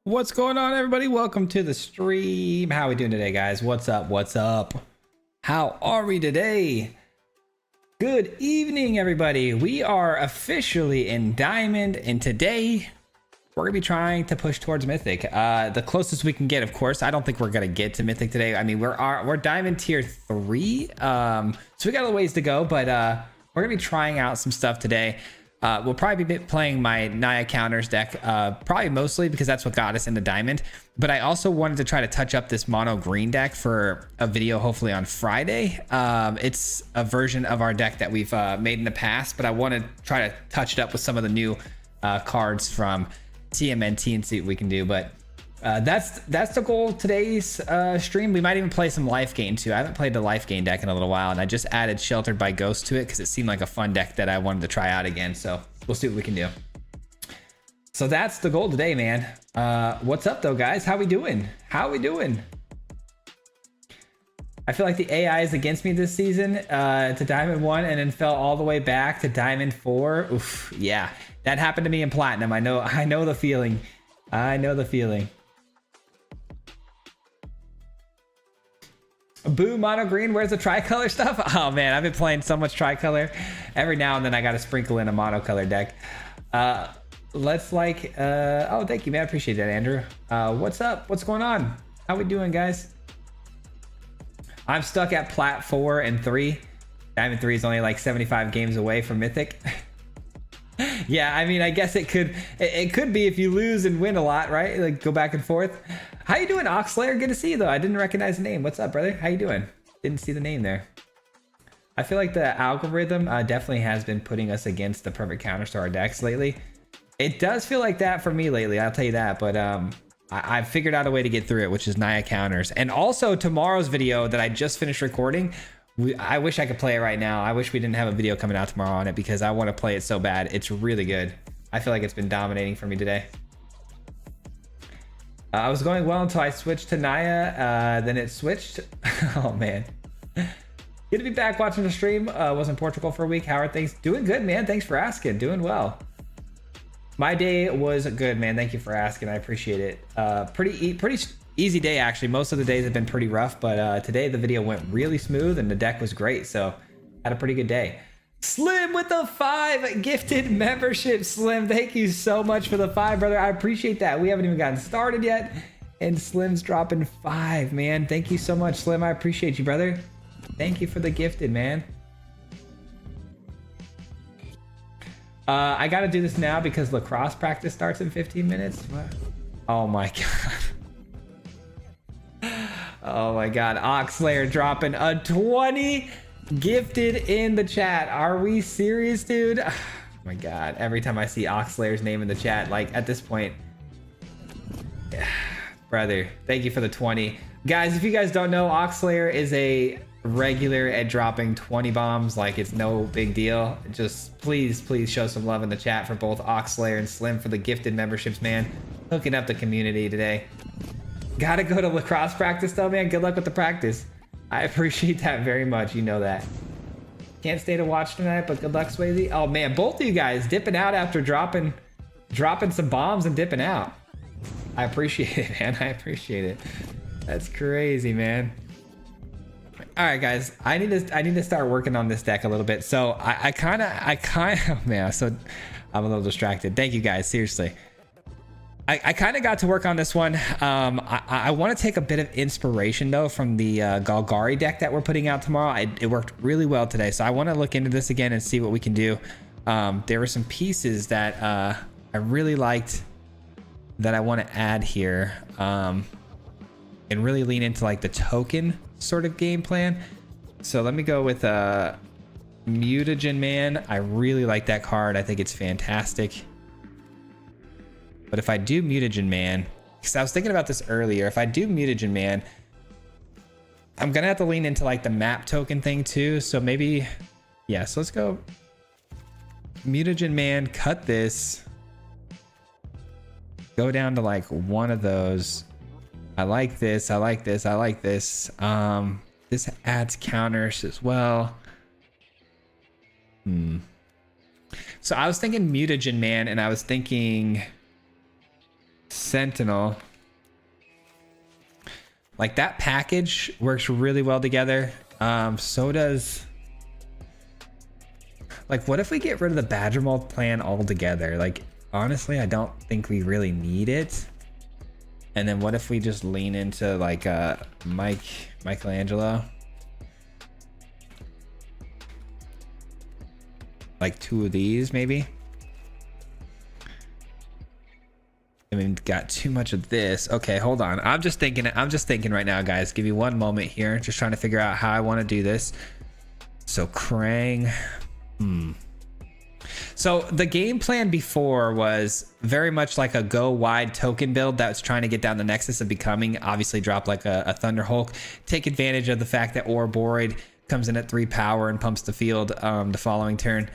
What's going on, everybody? Welcome to the stream. How are we doing today, guys? What's up? What's up? How are we today? Good evening, everybody. We are officially in Diamond, and today we're gonna be trying to push towards Mythic. The closest we can get, of course. I don't think we're gonna get to Mythic today. I mean, we're Diamond tier 3, so we got a ways to go. But we're gonna be trying out some stuff today. We'll probably be playing my Naya counters deck, probably mostly because that's what got us into Diamond. But I also wanted to try to touch up this mono green deck for a video, hopefully on Friday. It's a version of our deck that we've made in the past, but I want to try to touch it up with some of the new cards from TMNT and see what we can do. But that's the goal of today's stream. We might even play some Lifegain too. I haven't played the Lifegain deck in a little while, and I just added Sheltered by Ghost to it because it seemed like a fun deck that I wanted to try out again. So we'll see what we can do. So that's the goal today, man. What's up though, guys? How we doing? How we doing? I feel like the AI is against me this season to Diamond 1 and then fell all the way back to Diamond 4. Oof, yeah, that happened to me in Platinum. I know the feeling. I know the feeling. Boo, mono green, where's the tricolor stuff? Oh man, I've been playing so much tricolor. Every now and then I gotta sprinkle in a monocolor deck. Let's like, oh, thank you, man. I appreciate that, Andrew. What's up? What's going on? How we doing, guys? I'm stuck at Plat 4 and 3. Diamond 3 is only like 75 games away from Mythic. Yeah, I mean, I guess it could be if you lose and win a lot, right? Like go back and forth. How you doing, Oxlayer? Good to see you though. I didn't recognize the name. What's up, brother? How you doing? Didn't see the name there. I feel like the algorithm definitely has been putting us against the perfect counters to our decks lately. It does feel like that for me lately, I'll tell you that. But I've figured out a way to get through it, which is Naya counters. And also tomorrow's video that I just finished recording, I wish I could play it right now. I wish we didn't have a video coming out tomorrow on it because I want to play it so bad. It's really good. I feel like it's been dominating for me today. I was going well until I switched to Naya, then it switched. Oh man. Good to be back watching the stream. Was in Portugal for a week. How are things? Doing good, man. Thanks for asking. Doing well. My day was good, man. Thank you for asking. I appreciate it. Pretty easy day actually. Most of the days have been pretty rough, but today the video went really smooth and the deck was great, so had a pretty good day. Slim with the 5 gifted membership. Slim, thank you so much for the 5, brother. I appreciate that. We haven't even gotten started yet and Slim's dropping 5, man. Thank you so much, Slim. I appreciate you, brother. Thank you for the gifted, man. I gotta do this now because lacrosse practice starts in 15 minutes. What? Oh my god. Oh my god. Oxlayer dropping a 20 gifted in the chat. Are we serious, dude? Oh my god. Every time I see Oxlayer's name in the chat, like at this point, brother, thank you for the 20. Guys, if you guys don't know, Oxlayer is a regular at dropping 20 bombs. Like it's no big deal. Just please show some love in the chat for both Oxlayer and Slim for the gifted memberships, man. Hooking up the community today. Gotta go to lacrosse practice though, man. Good luck with the practice. I appreciate that very much. You know that. Can't stay to watch tonight, but good luck, Swayze. Oh man, both of you guys dipping out after dropping some bombs and dipping out. I appreciate it, man. I appreciate it. That's crazy, man. All right, guys. I need to start working on this deck a little bit. So I kind of, oh man. So I'm a little distracted. Thank you, guys. Seriously. I kind of got to work on this one. I want to take a bit of inspiration though from the Golgari deck that we're putting out tomorrow. It worked really well today, so I want to look into this again and see what we can do. There were some pieces that I really liked that I want to add here and really lean into like the token sort of game plan. So let me go with Mutagen Man. I really like that card. I think it's fantastic. But if I do Mutagen Man, because I was thinking about this earlier, if I do Mutagen Man, I'm gonna have to lean into like the map token thing too. So maybe, yeah, so let's go Mutagen Man, cut this, go down to like one of those. I like this, I like this, I like this. This adds counters as well. So I was thinking Mutagen Man, and I was thinking Sentinel. Like that package works really well together. So does, like, what if we get rid of the Badger Mold plan altogether? Like, honestly, I don't think we really need it. And then what if we just lean into like Michelangelo? Like 2 of these maybe. I mean, got too much of this. Okay, hold on. I'm just thinking right now, guys. Give me one moment here. Just trying to figure out how I want to do this. So Krang. So the game plan before was very much like a go wide token build that was trying to get down the nexus of becoming, obviously drop like a Thunder Hulk, take advantage of the fact that Ouroborid comes in at 3 power and pumps the field the following turn.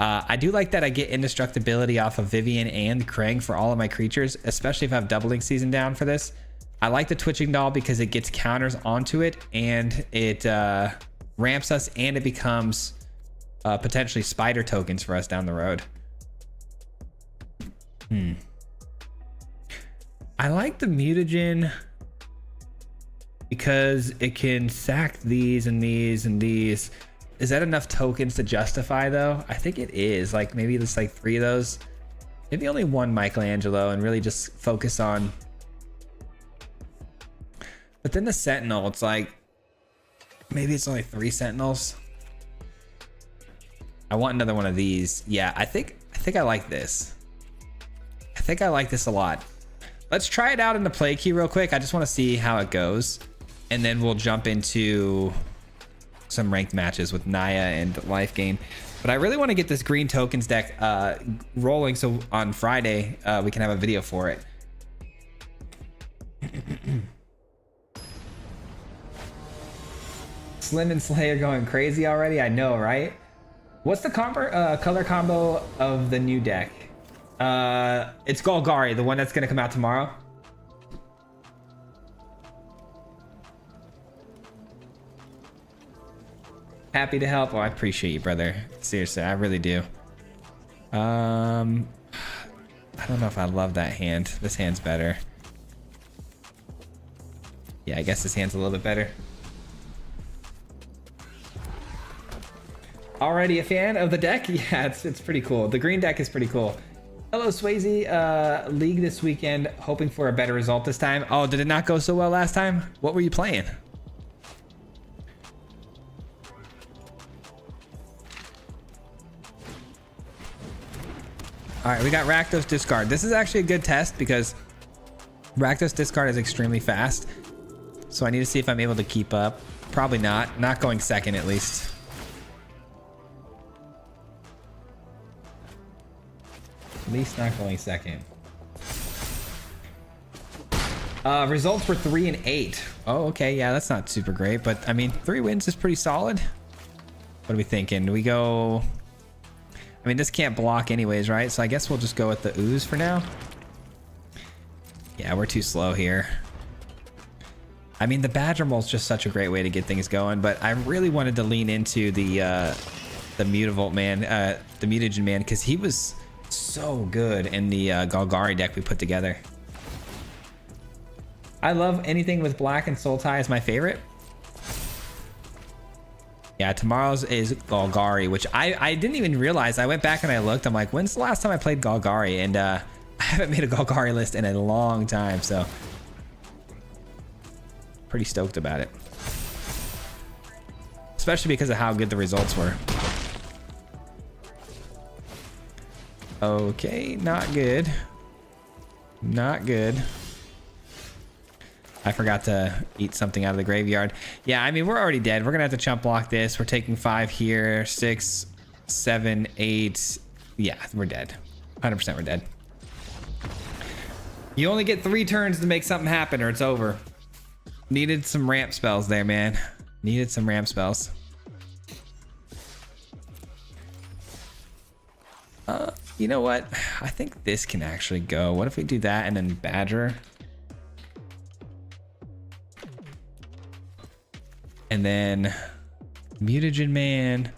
I do like that I get indestructibility off of Vivian and Krang for all of my creatures, especially if I have Doubling Season down for this. I like the Twitching Doll because it gets counters onto it and it ramps us, and it becomes potentially spider tokens for us down the road. I like the mutagen because it can sack these and these and these. Is that enough tokens to justify though? I think it is. Like maybe it's like 3 of those. Maybe only 1 Michelangelo and really just focus on. But then the Sentinel, it's like maybe it's only 3 Sentinels. I want another one of these. Yeah, I think I like this. I think I like this a lot. Let's try it out in the play queue real quick. I just want to see how it goes, and then we'll jump into some ranked matches with Naya and Lifegain. But I really want to get this green tokens deck rolling, so on Friday we can have a video for it. Slim and Slay are going crazy already. I know, right? What's the color combo of the new deck? It's Golgari, the one that's gonna come out tomorrow. Happy to help. Oh, I appreciate you, brother. Seriously, I really do. I don't know if I love that hand. This hand's better. Yeah, I guess this hand's a little bit better. Already a fan of the deck? Yeah, it's pretty cool. The green deck is pretty cool. Hello, Swayze. League this weekend, hoping for a better result this time. Oh, did it not go so well last time? What were you playing? All right, we got Rakdos discard. This is actually a good test because Rakdos discard is extremely fast. So I need to see if I'm able to keep up. Probably not. Not going second, at least. At least not going second. Results were 3 and 8. Oh, okay. Yeah, that's not super great. But, I mean, 3 wins is pretty solid. What are we thinking? Do we go... I mean, this can't block anyways, right? So I guess we'll just go with the ooze for now. Yeah, we're too slow here. I mean, the Badger Mold's just such a great way to get things going, but I really wanted to lean into the Mutavolt man, the Mutagen man, because he was so good in the Golgari deck we put together. I love anything with black, and Sultai is my favorite. Yeah, tomorrow's is Golgari, which I didn't even realize. I went back and I looked. I'm like, when's the last time I played Golgari? And I haven't made a Golgari list in a long time, so pretty stoked about it. Especially because of how good the results were. Okay, not good. Not good. I forgot to eat something out of the graveyard. Yeah, I mean, we're already dead. We're gonna have to chump block this. We're taking 5 here, 6, 7, 8. Yeah, we're dead. 100% we're dead. You only get 3 turns to make something happen or it's over. Needed some ramp spells there, man. Needed some ramp spells. You know what? I think this can actually go. What if we do that and then Badger? And then Mutagen Man.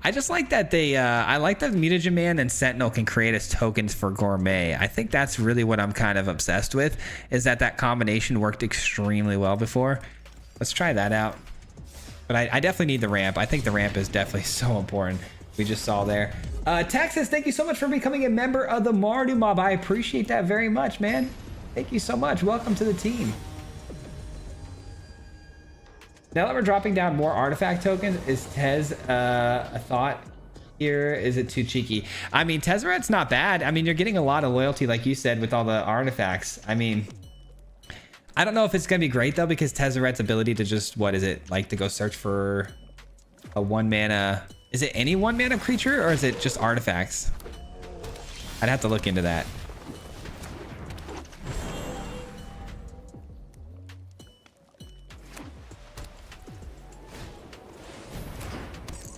I just like that they, I like that Mutagen Man and Sentinel can create as tokens for Gourmet. I think that's really what I'm kind of obsessed with, is that combination worked extremely well before. Let's try that out. But I definitely need the ramp. I think the ramp is definitely so important. We just saw there. Texas, thank you so much for becoming a member of the Mardu Mob. I appreciate that very much, man. Thank you so much. Welcome to the team. Now that we're dropping down more artifact tokens, is Tez a thought here? Is it too cheeky? I mean, Tezzeret's not bad. I mean, you're getting a lot of loyalty, like you said, with all the artifacts. I mean, I don't know if it's going to be great, though, because Tezzeret's ability to just, what is it, like to go search for a 1-mana... Is it any 1-mana creature, or is it just artifacts? I'd have to look into that.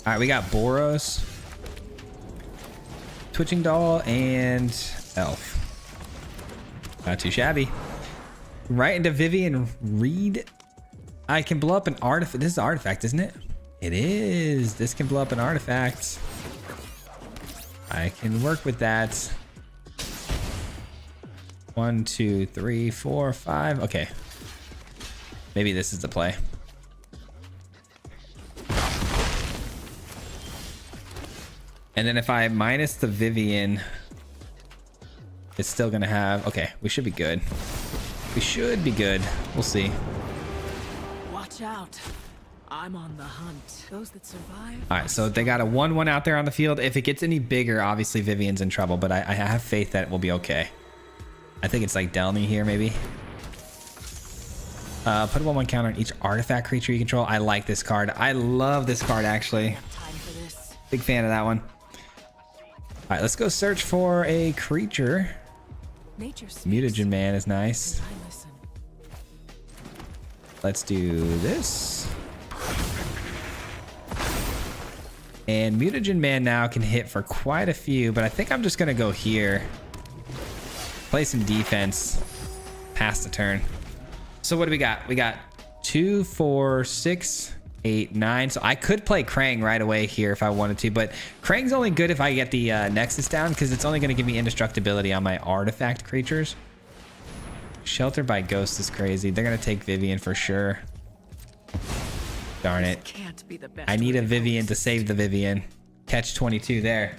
All right, we got Boros, Twitching Doll, and Elf. Not too shabby. Right into Vivian Reed. I can blow up an artifact. This is an artifact, isn't it? It is. This can blow up an artifact. I can work with that. 1, 2, 3, 4, 5. Okay. Maybe this is the play. And then if I minus the Vivian, it's still gonna have, okay, we should be good. We should be good. We'll see. Watch out. I'm on the hunt. Those that survive. All right, so they got a 1-1 out there on the field. If it gets any bigger, obviously Vivian's in trouble, but I have faith that it will be okay. I think it's like Delny here, maybe. Put a 1/1 counter on each artifact creature you control. I like this card. I love this card, actually. Time for this. Big fan of that one. All right, let's go search for a creature. Mutagen Man is nice. Let's do this. And Mutagen Man now can hit for quite a few, but I think I'm just gonna go here. Play some defense. Pass the turn. So what do we got? We got 2, 4, 6, 8, 9. So I could play Krang right away here if I wanted to, but Krang's only good if I get the Nexus down, because it's only going to give me indestructibility on my artifact creatures. Sheltered by Ghost is crazy. They're going to take Vivian for sure. Darn it. Can't be the best. I need a Vivian to save the Vivian. Catch 22 there.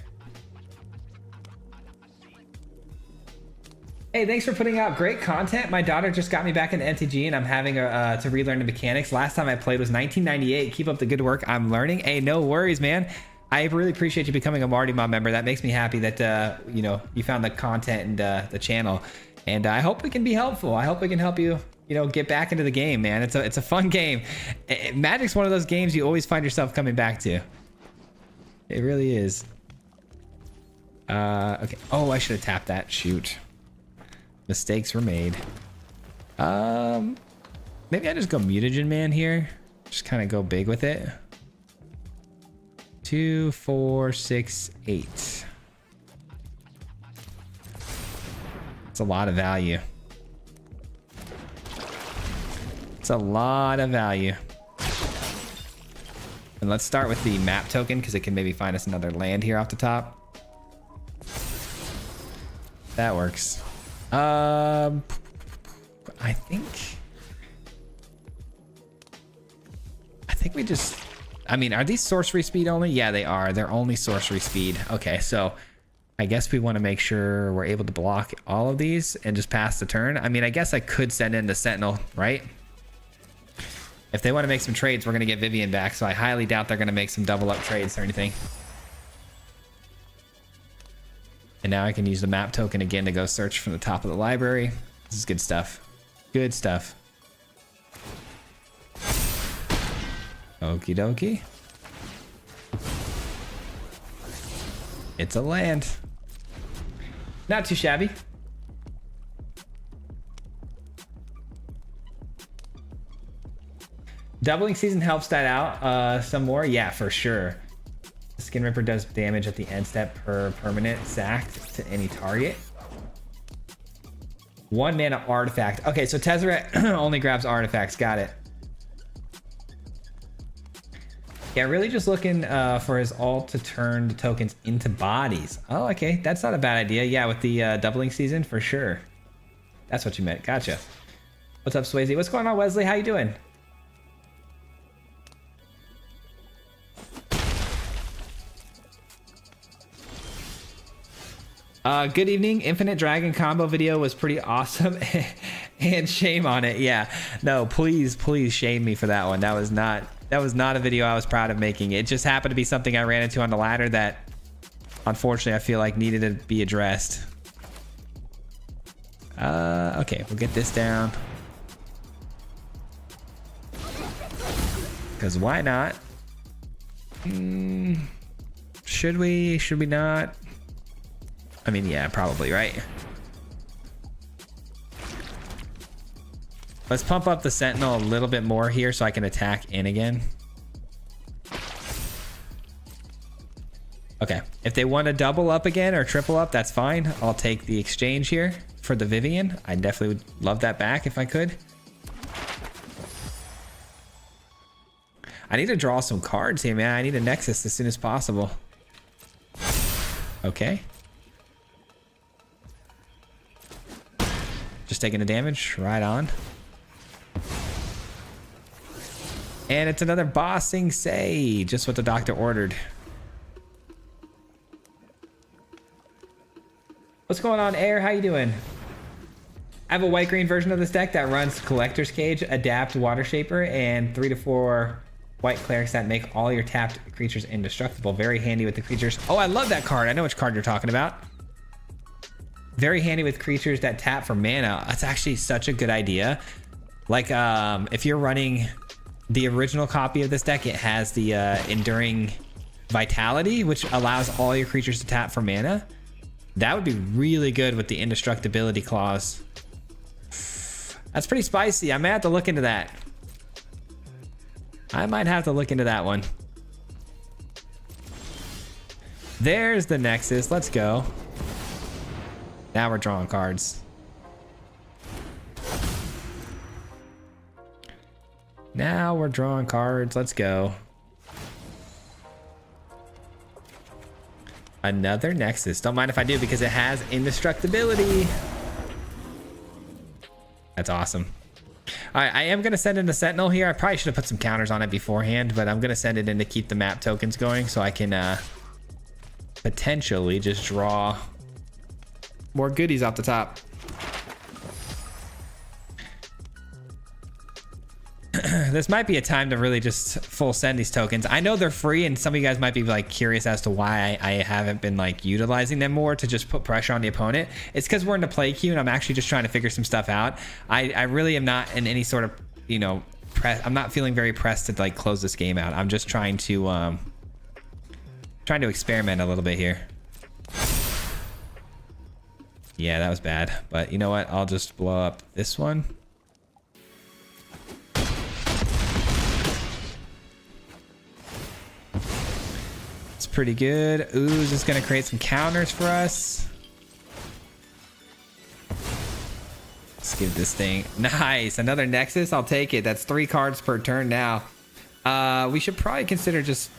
Hey, thanks for putting out great content. My daughter just got me back into MTG, and I'm having to relearn the mechanics. Last time I played was 1998. Keep up the good work. I'm learning. Hey, no worries, man. I really appreciate you becoming a Marty Mod member. That makes me happy that you know, you found the content and the channel. And I hope we can be helpful. I hope we can help you, you know, get back into the game, man. It's a fun game. Magic's one of those games you always find yourself coming back to. It really is. Okay. Oh, I should have tapped that. Shoot. Mistakes were made. Maybe I just go Mutagen Man here. Just kind of go big with it. 2, 4, 6, 8. It's a lot of value. It's a lot of value. And let's start with the map token, because it can maybe find us another land here off the top. That works. I think we just, I mean, are these sorcery speed only? Yeah, they are. They're only sorcery speed. Okay, so I guess we want to make sure we're able to block all of these and just pass the turn. I mean, I guess I could send in the Sentinel, right? If they want to make some trades, we're going to get Vivian back, so I highly doubt they're going to make some double up trades or anything. And now I can use the map token again to go search from the top of the library. This is good stuff. Good stuff. Okie dokie. It's a land. Not too shabby. Doubling season helps that out some more. Yeah, for sure. Skin Ripper does damage at the end step per permanent sacked to any target. 1 mana artifact. Okay, so Tezzeret only grabs artifacts. Got it. Yeah, really just looking for his ult to turn the tokens into bodies. Oh, okay. That's not a bad idea. Yeah, with the doubling season, for sure. That's what you meant. Gotcha. What's up, Swayze? What's going on, Wesley? How you doing? Good evening. Infinite Dragon combo video was pretty awesome. And shame on it. Yeah. No, please shame me for that one. That was not a video I was proud of making. It just happened to be something I ran into on the ladder that unfortunately I feel like needed to be addressed. Okay, we'll get this down. Because why not? Should we? Should we not? I mean, yeah, probably, right? Let's pump up the Sentinel a little bit more here so I can attack in again. Okay, if they want to double up again or triple up, that's fine. I'll take the exchange here for the Vivian. I definitely would love that back if I could. I need to draw some cards here, man. I need a Nexus as soon as possible. Okay. Just taking the damage, right on. And it's another bossing say, just what the doctor ordered. What's going on, Air? How you doing? I have a white-green version of this deck that runs Collector's Cage, Adapt, Water Shaper, and 3 to 4 white clerics that make all your tapped creatures indestructible. Very handy with the creatures. Oh, I love that card. I know which card you're talking about. Very handy with creatures that tap for mana. That's actually such a good idea. Like, if you're running the original copy of this deck, it has the Enduring Vitality, which allows all your creatures to tap for mana. That would be really good with the indestructibility clause. That's pretty spicy. I might have to look into that. I might have to look into that one. There's the Nexus. Let's go. Now we're drawing cards. Now we're drawing cards. Let's go. Another Nexus. Don't mind if I do because it has indestructibility. That's awesome. All right, I am going to send in the Sentinel here. I probably should have put some counters on it beforehand, but I'm going to send it in to keep the map tokens going so I can potentially just draw more goodies off the top. This might be a time to really just full send these tokens. I know they're free, and some of you guys might be like curious as to why I haven't been like utilizing them more to just put pressure on the opponent. It's because we're in the play queue, and I'm actually just trying to figure some stuff out. I really am not in any sort of, you know, I'm not feeling very pressed to like close this game out. I'm just trying to experiment a little bit here. Yeah, that was bad, but you know what? I'll just blow up this one. Pretty good. Ooze is gonna create some counters for us. Let's give this thing nice. Another Nexus. I'll take it. That's 3 cards per turn now. We should probably consider just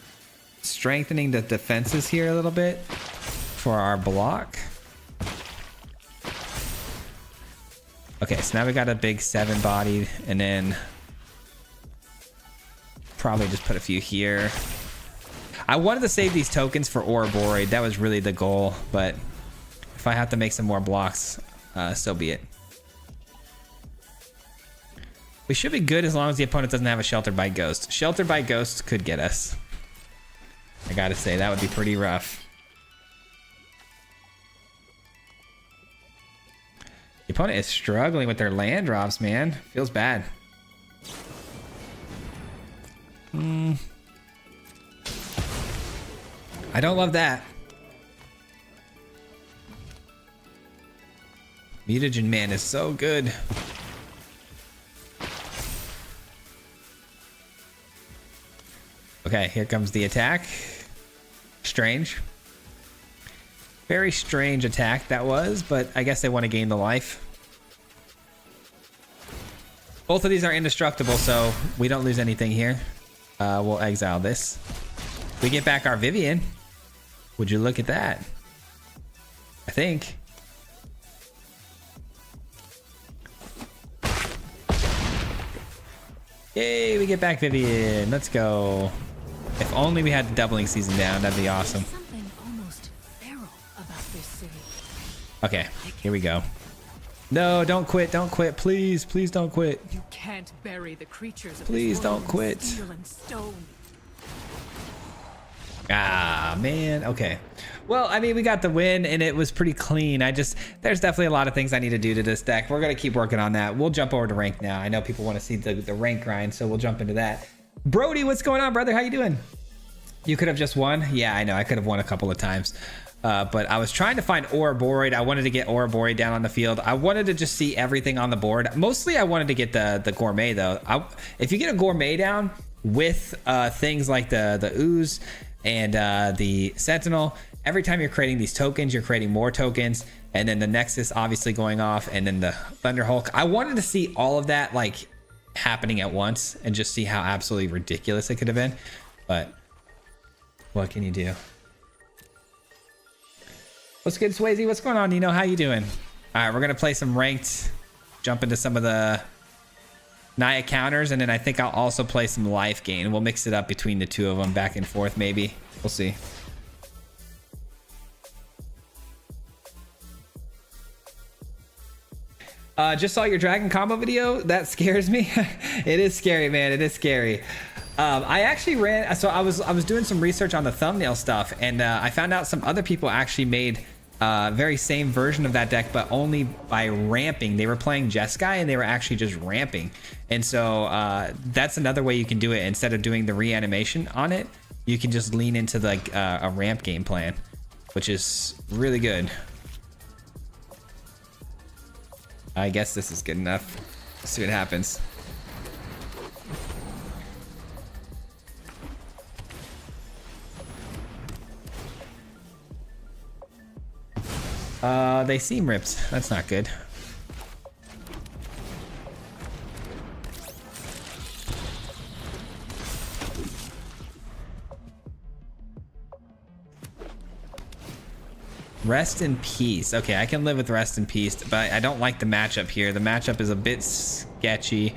strengthening the defenses here a little bit for our block. Okay, so now we got a big 7 bodied, and then probably just put a few here. I wanted to save these tokens for Ouroboros. That was really the goal, but if I have to make some more blocks, so be it. We should be good as long as the opponent doesn't have a Sheltered by Ghost. Sheltered by Ghost could get us. I gotta say, that would be pretty rough. The opponent is struggling with their land drops, man. Feels bad. I don't love that. Mutagen Man is so good. Okay, here comes the attack. Strange. Very strange attack that was, but I guess they want to gain the life. Both of these are indestructible, so we don't lose anything here. We'll exile this. We get back our Vivian. Would you look at that? I think. Yay, we get back Vivian. Let's go. If only we had the doubling season down, that'd be awesome. Something almost feral about this city. Okay, here we go. No, don't quit, don't quit. Please, please don't quit. You can't bury the creatures of Please this world don't quit. in steel and stone. Ah, man. Okay. Well, I mean, we got the win and it was pretty clean. There's definitely a lot of things I need to do to this deck. We're going to keep working on that. We'll jump over to rank now. I know people want to see the rank grind, so we'll jump into that. Brody, what's going on, brother? How you doing? You could have just won. Yeah, I know. I could have won a couple of times. But I was trying to find Ouroboros. I wanted to get Ouroboros down on the field. I wanted to just see everything on the board. Mostly I wanted to get the gourmet though. If you get a gourmet down with things like the ooze and the sentinel, every time you're creating these tokens, you're creating more tokens, and then the nexus obviously going off, and then the thunder hulk. I wanted to see all of that like happening at once and just see how absolutely ridiculous it could have been. But what can you do? What's good, Swayze? What's going on, Nino? How you doing? All right, we're gonna play some ranked, jump into some of the Naya counters, and then I think I'll also play some Lifegain. We'll mix it up between the two of them, back and forth maybe. We'll see. Just saw your dragon combo video. That scares me. It is scary, man. It is scary. I actually ran, so I was doing some research on the thumbnail stuff, and I found out some other people actually made very same version of that deck, but only by ramping. They were playing Jeskai and they were actually just ramping. And so that's another way you can do it. Instead of doing the reanimation on it, you can just lean into like a ramp game plan, which is really good. I guess this is good enough. Let's see what happens. They seem ripped. That's not good. Rest in peace. Okay, I can live with rest in peace, but I don't like the matchup here. The matchup is a bit sketchy.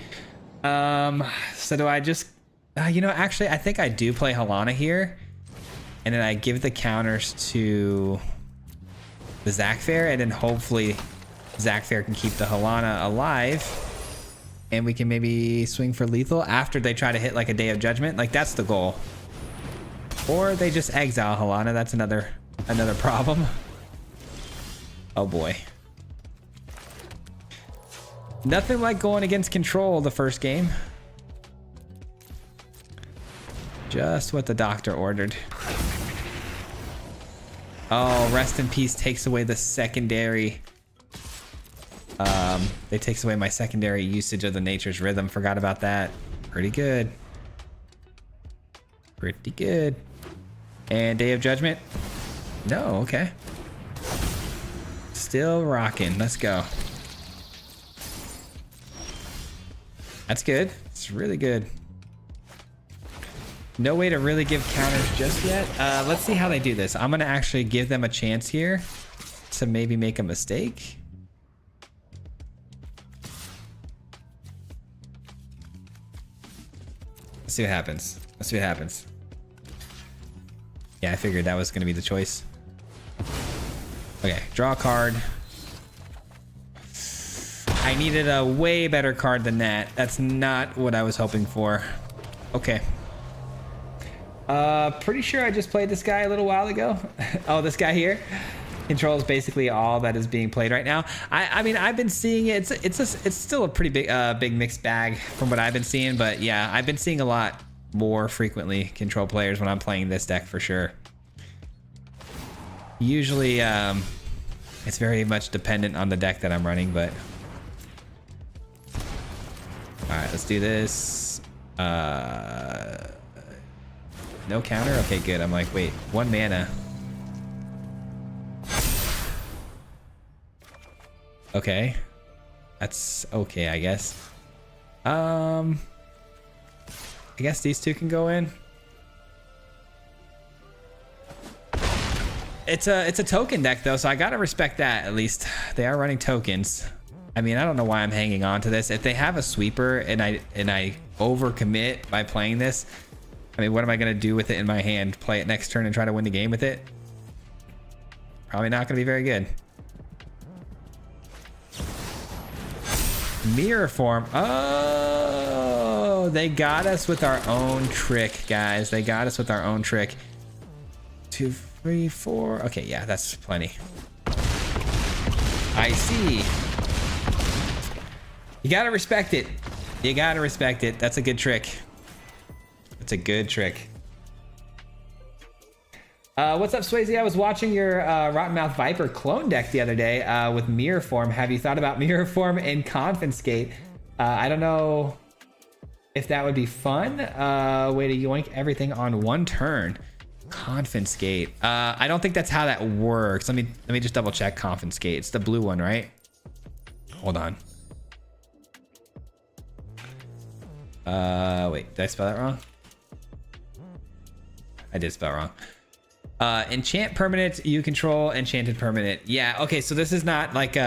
So do I just... you know, actually, I think I do play Halana here. And then I give the counters to the Zakfair, and then hopefully Zakfair can keep the Halana alive. And we can maybe swing for lethal after they try to hit like a Day of Judgment. Like, that's the goal. Or they just exile Halana. That's another problem. Oh boy. Nothing like going against control the first game. Just what the doctor ordered. Oh, rest in peace takes away the secondary. It takes away my secondary usage of the nature's rhythm. Forgot about that. Pretty good. Pretty good. And Day of Judgment. No, okay. Still rocking. Let's go. That's good. It's really good. No way to really give counters just yet. Let's see how they do this. I'm gonna actually give them a chance here to maybe make a mistake. Let's see what happens. Let's see what happens. Yeah, I figured that was gonna be the choice. Okay, draw a card. I needed a way better card than that. That's not what I was hoping for. Okay. Pretty sure I just played this guy a little while ago. Oh, this guy here controls basically all that is being played right now. I mean, I've been seeing it. It's still a pretty big mixed bag from what I've been seeing, but yeah, I've been seeing a lot more frequently control players when I'm playing this deck for sure. Usually, it's very much dependent on the deck that I'm running, but all right, let's do this. No counter? Okay, good. I'm like, wait, 1 mana. Okay. That's okay, I guess. I guess these two can go in. It's a token deck though, so I gotta respect that. At least they are running tokens. I mean, I don't know why I'm hanging on to this. If they have a sweeper and I overcommit by playing this, I mean, what am I gonna do with it in my hand? Play it next turn and try to win the game with it? Probably not gonna be very good. Mirror form. Oh, they got us with our own trick, guys. They got us with our own trick. 2, 3, 4. Okay, yeah, that's plenty. I see. You gotta respect it. You gotta respect it. That's a good trick. That's a good trick. What's up, Swayze? I was watching your Rottenmouth Viper clone deck the other day with Mirror Form. Have you thought about Mirror Form and Confiscate? I don't know if that would be fun. Way to yoink everything on one turn. Confiscate. I don't think that's how that works. Let me just double check. Confiscate. It's the blue one, right? Hold on. Wait, did I spell that wrong? I did spell it wrong. Enchant permanent, you control enchanted permanent. Yeah, okay, so this is not like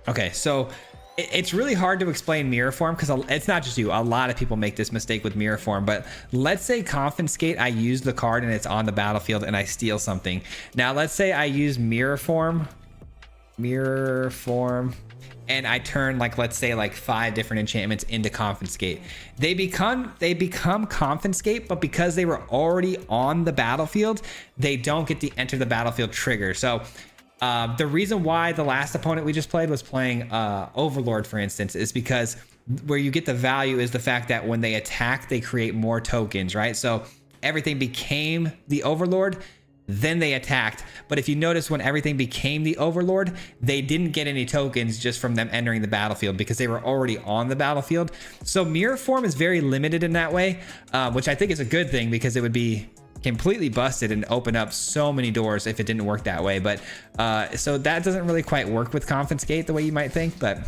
okay, so it's really hard to explain mirror form because it's not just you. A lot of people make this mistake with mirror form. But let's say Confiscate, I use the card and it's on the battlefield and I steal something. Now let's say I use mirror form, and I turn, like, let's say like 5 different enchantments into Confiscate. They become Confiscate, but because they were already on the battlefield, they don't get the enter the battlefield trigger. So the reason why the last opponent we just played was playing Overlord, for instance, is because where you get the value is the fact that when they attack, they create more tokens, right? So everything became the Overlord, then they attacked. But if you notice, when everything became the Overlord, they didn't get any tokens just from them entering the battlefield because they were already on the battlefield. So mirror form is very limited in that way, which I think is a good thing because it would be completely busted and open up so many doors if it didn't work that way. But so that doesn't really quite work with Confiscate the way you might think. But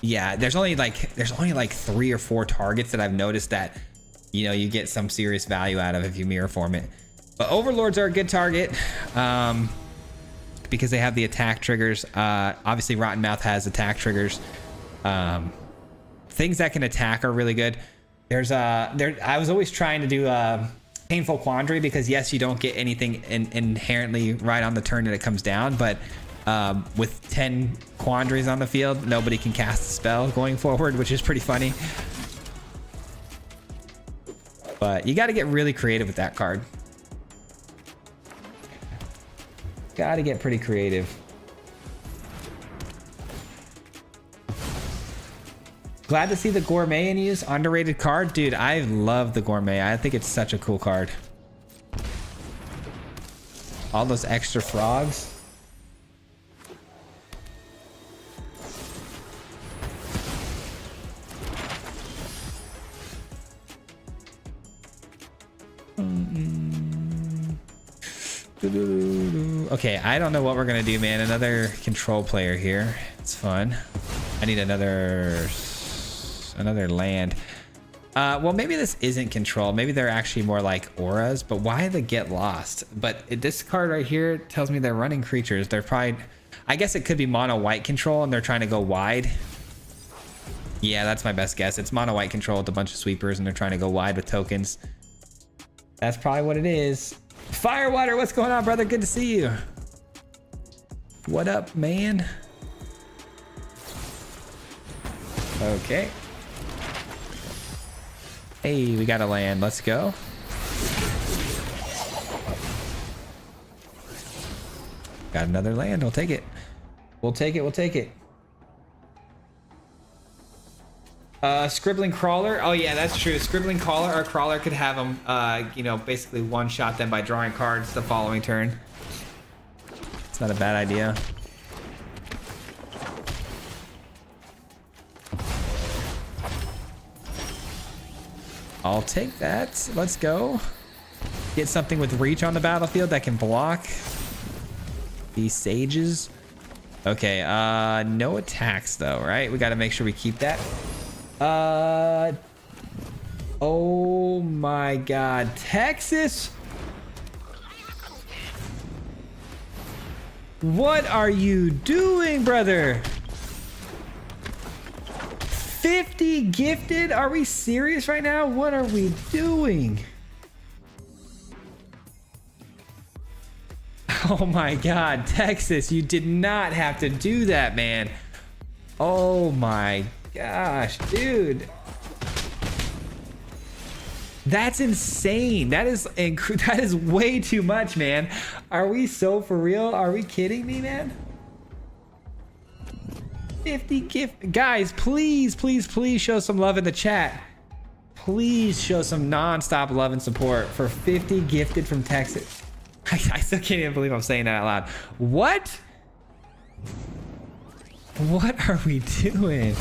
yeah, there's only like 3 or 4 targets that I've noticed that, you know, you get some serious value out of if you mirror form it. But Overlords are a good target because they have the attack triggers. Obviously Rottenmouth has attack triggers. Things that can attack are really good. I was always trying to do Painful Quandary because yes, you don't get anything inherently right on the turn that it comes down, but with 10 Quandaries on the field, nobody can cast a spell going forward, which is pretty funny. But you got to get really creative with that card. Got to get pretty creative. Glad to see the Gourmet in use. Underrated card. Dude, I love the Gourmet. I think it's such a cool card. All those extra frogs. Okay, I don't know what we're gonna do, man. Another control player here. It's fun. I need another land. Well, maybe this isn't control. Maybe they're actually more like auras. But why the get lost? But this card right here tells me they're running creatures. They're probably, I guess it could be mono white control and they're trying to go wide. Yeah, that's my best guess. It's mono white control with a bunch of sweepers and they're trying to go wide with tokens. That's probably what it is. Firewater, what's going on, brother? Good to see you. What up, man? Okay. Hey, we got a land. Let's go. Got another land. We'll take it. We'll take it. We'll take it. Scribbling Crawler. Oh yeah, that's true. Scribbling Crawler or Crawler could have them, you know, basically one-shot them by drawing cards the following turn. It's not a bad idea. I'll take that. Let's go. Get something with reach on the battlefield that can block these sages. Okay, no attacks though, right? We got to make sure we keep that. Oh my God, Texas. What are you doing, brother? 50 gifted? Are we serious right now? What are we doing? Oh my God, Texas, you did not have to do that, man. Oh my gosh, dude. That's insane. That is way too much, man. Are we so for real? Are we kidding me, man? 50 gift. Guys, please, please, please show some love in the chat. Please show some non-stop love and support for 50 gifted from Texas. I still can't even believe I'm saying that out loud. What? What are we doing?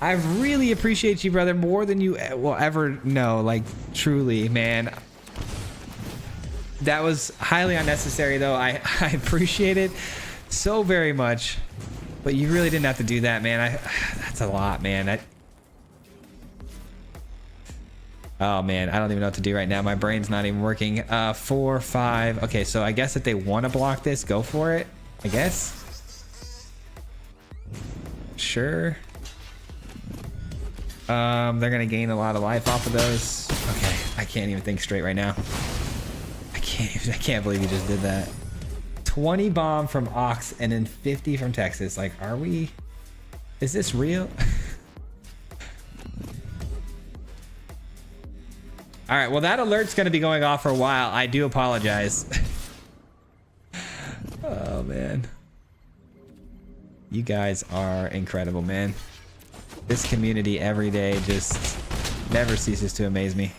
I really appreciate you, brother, more than you will ever know. Like, truly, man. That was highly unnecessary, though. I appreciate it so very much. But you really didn't have to do that, man. That's a lot, man. Oh, man. I don't even know what to do right now. My brain's not even working. 4, 5. Okay, so I guess if they want to block this, go for it. I guess. Sure. They're gonna gain a lot of life off of those. Okay, I can't even think straight right now. I can't believe you just did that. 20 bomb from Ox and then 50 from Texas. Like, are we? Is this real? All right, well, that alert's gonna be going off for a while. I do apologize. Oh man, you guys are incredible, man. This community every day just never ceases to amaze me.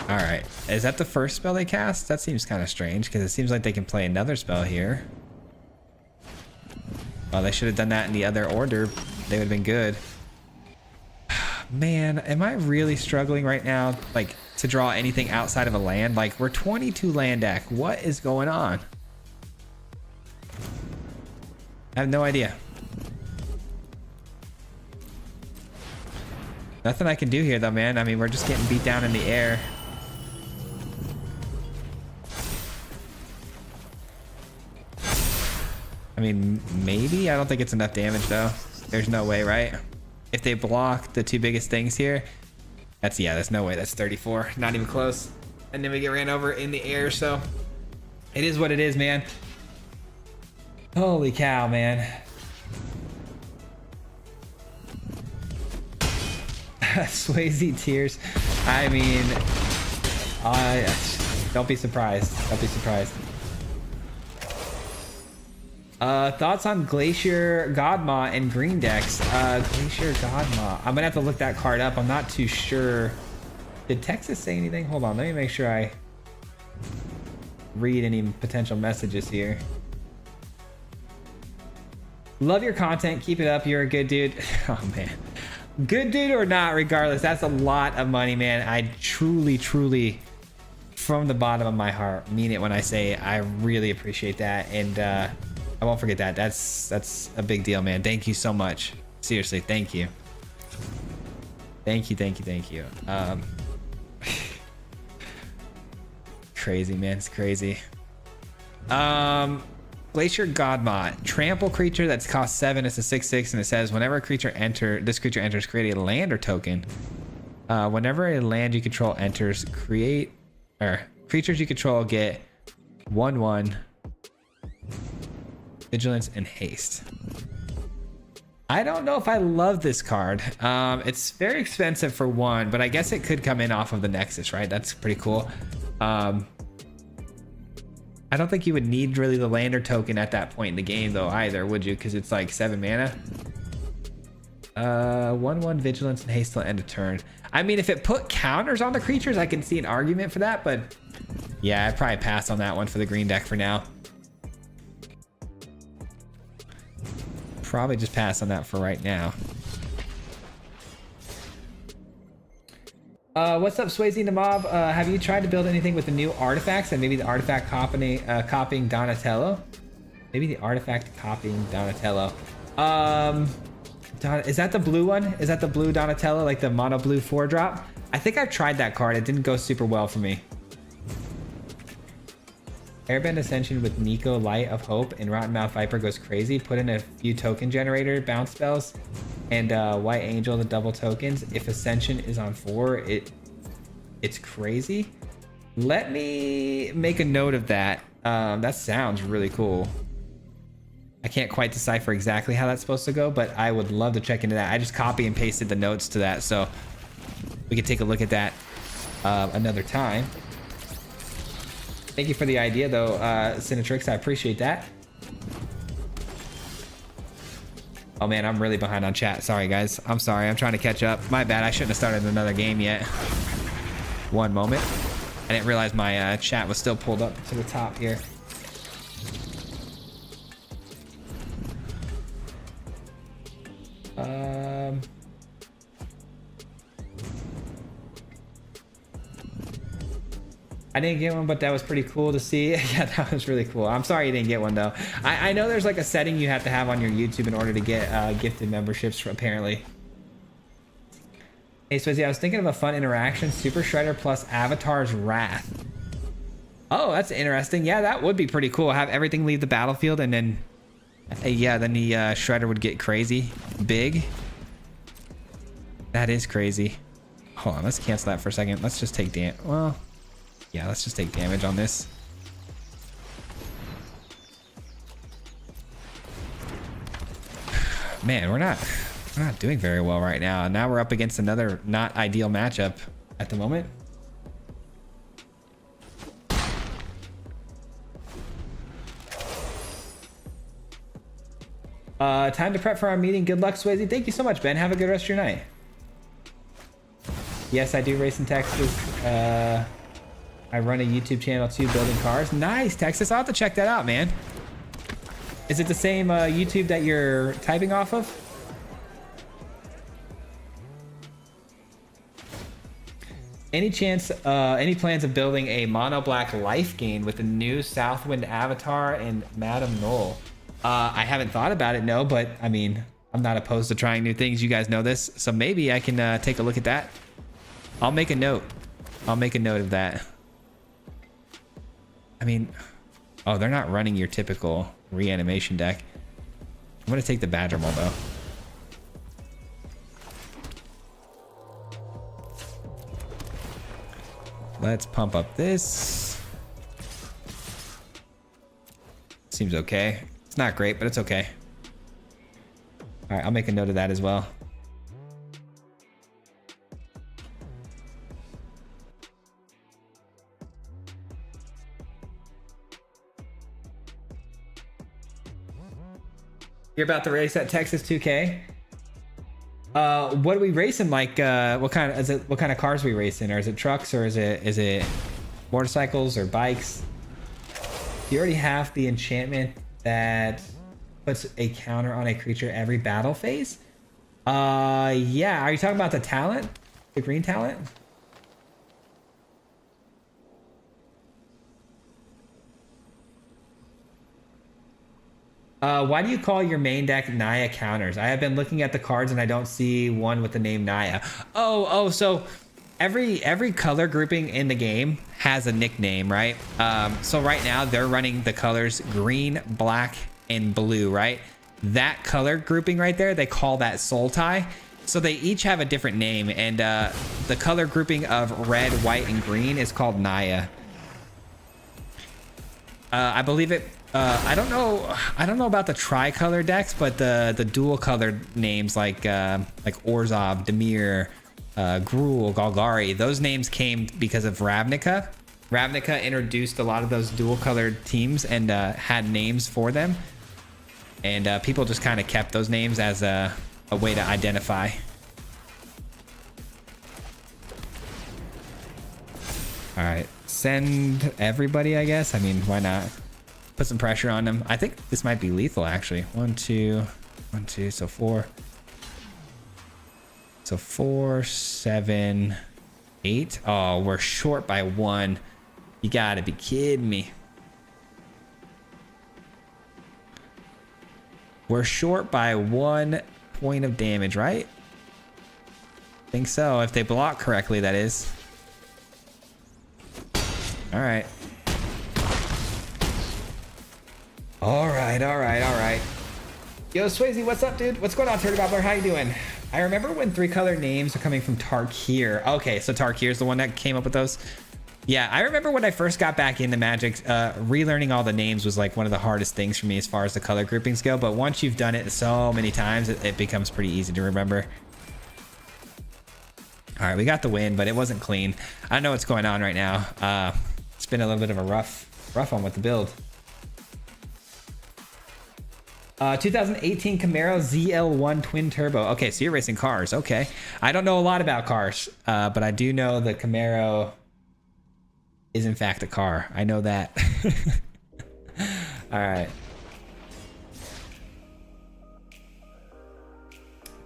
All right, is that the first spell they cast? That seems kind of strange because it seems like they can play another spell here. Well, they should have done that in the other order. They would have been good. Man, am I really struggling right now, like, to draw anything outside of a land? Like, we're 22 land deck. What is going on? I have no idea. Nothing I can do here, though, man. I mean, we're just getting beat down in the air. I mean, maybe? I don't think it's enough damage, though. There's no way, right? If they block the two biggest things here, that's no way. That's 34. Not even close. And then we get ran over in the air, so it is what it is, man. Holy cow, man. Swayze tears. I mean, don't be surprised. Don't be surprised. Thoughts on Glacier Godma and green decks? Glacier Godma. I'm gonna have to look that card up. I'm not too sure. Did Texas say anything? Hold on, let me make sure I read any potential messages here. Love your content. Keep it up. You're a good dude. Oh man. Good dude or not, regardless, that's a lot of money, man. I truly, truly, from the bottom of my heart, mean it when I say I really appreciate that. And I won't forget that. That's a big deal, man. Thank you so much. Seriously, thank you. Thank you, thank you, thank you. Crazy, man. It's crazy. Glacier Godmod. Trample creature that's cost 7. It's a 6/6, and it says whenever this creature enters, create a land or token. Whenever a land you control enters, creatures you control get 1/1. Vigilance and haste. I don't know if I love this card. It's very expensive for 1, but I guess it could come in off of the Nexus, right? That's pretty cool. I don't think you would need really the lander token at that point in the game though either, would you? Because it's like 7 mana. 1/1 vigilance and haste till end of turn. I mean, if it put counters on the creatures, I can see an argument for that, but yeah, I'd probably pass on that one for the green deck for now. Probably just pass on that for right now. What's up, Swayze the Mob? Have you tried to build anything with the new artifacts and maybe the artifact copying Donatello? Maybe the artifact copying Donatello. Is that the blue one? Is that the blue Donatello, like the mono blue 4-drop? I think I've tried that card. It didn't go super well for me. Airbend Ascension with Nico, Light of Hope, and Rotten Mouth Viper goes crazy. Put in a few token generator bounce spells, and White Angel the double tokens. If Ascension is on 4, it's crazy. Let me make a note of that. That sounds really cool. I can't quite decipher exactly how that's supposed to go, but I would love to check into that. I just copy and pasted the notes to that, so we can take a look at that another time. Thank you for the idea, though, Cinetrix. I appreciate that. Oh, man, I'm really behind on chat. Sorry, guys. I'm sorry. I'm trying to catch up. My bad. I shouldn't have started another game yet. One moment. I didn't realize my chat was still pulled up to the top here. I didn't get one, but that was pretty cool to see. Yeah, that was really cool. I'm sorry you didn't get one, though. I know there's like a setting you have to have on your YouTube in order to get gifted memberships, apparently. Hey, Swizzy, I was thinking of a fun interaction. Super Shredder plus Avatar's Wrath. Oh, that's interesting. Yeah, that would be pretty cool. Have everything leave the battlefield, and then... yeah, then the Shredder would get crazy. Big. That is crazy. Hold on, let's cancel that for a second. Let's just take damage. Well... yeah, let's just take damage on this. Man, we're not doing very well right now. Now we're up against another not ideal matchup at the moment. Time to prep for our meeting. Good luck, Swayze. Thank you so much, Ben. Have a good rest of your night. Yes, I do race in Texas. I run a YouTube channel too, building cars. Nice, Texas. I'll have to check that out, man. Is it the same YouTube that you're typing off of? Any chance, any plans of building a mono black Lifegain with the new Southwind avatar and Madame Knoll? I haven't thought about it, no, but I mean, I'm not opposed to trying new things. You guys know this, so maybe I can take a look at that. I'll make a note. I'll make a note of that. I mean, oh, they're not running your typical reanimation deck. I'm gonna take the Badger Mole though. Let's pump up this. Seems okay. It's not great, but it's okay. All right, I'll make a note of that as well. You're about to race at Texas 2K. What are we racing? Like, what kind of cars are we racing? Or is it trucks, or is it motorcycles or bikes? You already have the enchantment that puts a counter on a creature every battle phase. Yeah. Are you talking about the talent, the green talent? Why do you call your main deck Naya counters? I have been looking at the cards and I don't see one with the name Naya. Oh, so every color grouping in the game has a nickname, right? So right now they're running the colors green, black, and blue, right? That color grouping right there, they call that Soul Tie. So they each have a different name, and the color grouping of red, white, and green is called Naya. I believe it. I don't know about the tricolor decks, but the dual colored names like Orzhov, Dimir, Gruul, Golgari, those names came because of Ravnica. Ravnica introduced a lot of those dual colored teams and had names for them, and people just kind of kept those names as a way to identify. All right, send everybody, I guess. I mean, why not? Put some pressure on them. I think this might be lethal, actually. 1, 2, 1, 2, so 4. So 4, 7, 8. Oh, we're short by 1. You gotta be kidding me. We're short by 1 point of damage, right? Think so. If they block correctly, that is. All right. All right, all right, all right. Yo, Swayze, what's up, dude? What's going on, Turtle Gobbler? How you doing? I remember when 3-color names are coming from Tarkir. Okay, so Tarkir's the one that came up with those. Yeah, I remember when I first got back into Magic, relearning all the names was like one of the hardest things for me as far as the color groupings go. But once you've done it so many times, it becomes pretty easy to remember. All right, we got the win, but it wasn't clean. I don't know what's going on right now. It's been a little bit of a rough one with the build. 2018 Camaro ZL1 twin turbo. Okay, so you're racing cars. Okay, I don't know a lot about cars, but I do know the Camaro is in fact a car. I know that. All right.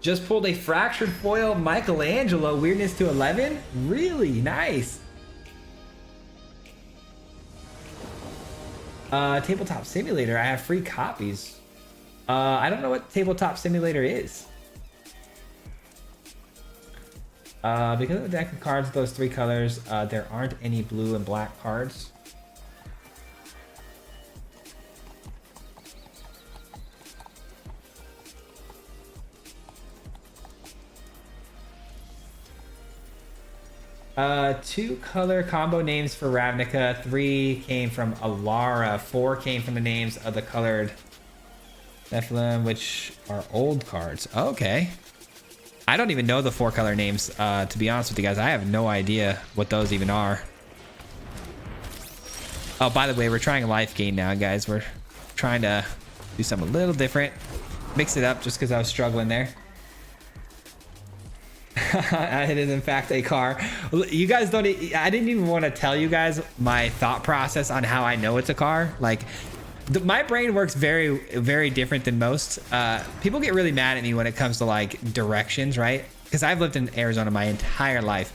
Just pulled a fractured foil Michelangelo, weirdness to 11. Really nice. Tabletop Simulator. I have free copies. I don't know what Tabletop Simulator is. Because of the deck of cards, those 3 colors, there aren't any blue and black cards. Two color combo names for Ravnica. 3 came from Alara. 4 came from the names of the colored Nephilim, which are old cards. Okay. I don't even know the 4 color names, to be honest with you guys. I have no idea what those even are. Oh, by the way, we're trying Lifegain now, guys. We're trying to do something a little different. Mix it up just because I was struggling there. It is in fact a car. You guys don't, I didn't even want to tell you guys my thought process on how I know it's a car. Like, my brain works very, very different than most. People get really mad at me when it comes to like directions, right? Because I've lived in Arizona my entire life.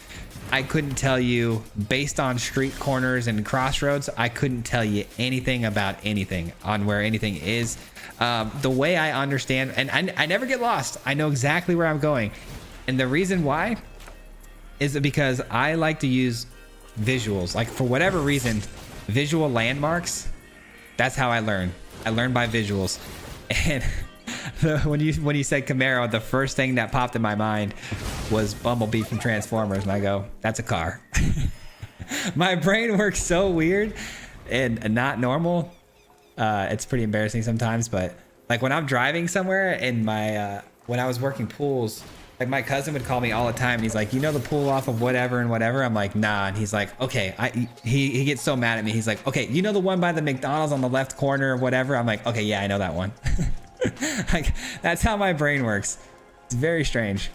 I couldn't tell you, based on street corners and crossroads, I couldn't tell you anything about anything on where anything is. The way I understand, and I never get lost. I know exactly where I'm going. And the reason why is because I like to use visuals. Like, for whatever reason, visual landmarks, that's how I learn. I learn by visuals. And when you said Camaro, the first thing that popped in my mind was Bumblebee from Transformers. And I go, that's a car. My brain works so weird and not normal. It's pretty embarrassing sometimes. But like when I'm driving somewhere in my, when I was working pools, like my cousin would call me all the time and he's like, you know, the pool off of whatever and whatever. I'm like, nah. And he's like, okay. He gets so mad at me. He's like, okay, you know the one by the McDonald's on the left corner or whatever. I'm like, okay, yeah, I know that one. Like, that's how my brain works. It's very strange.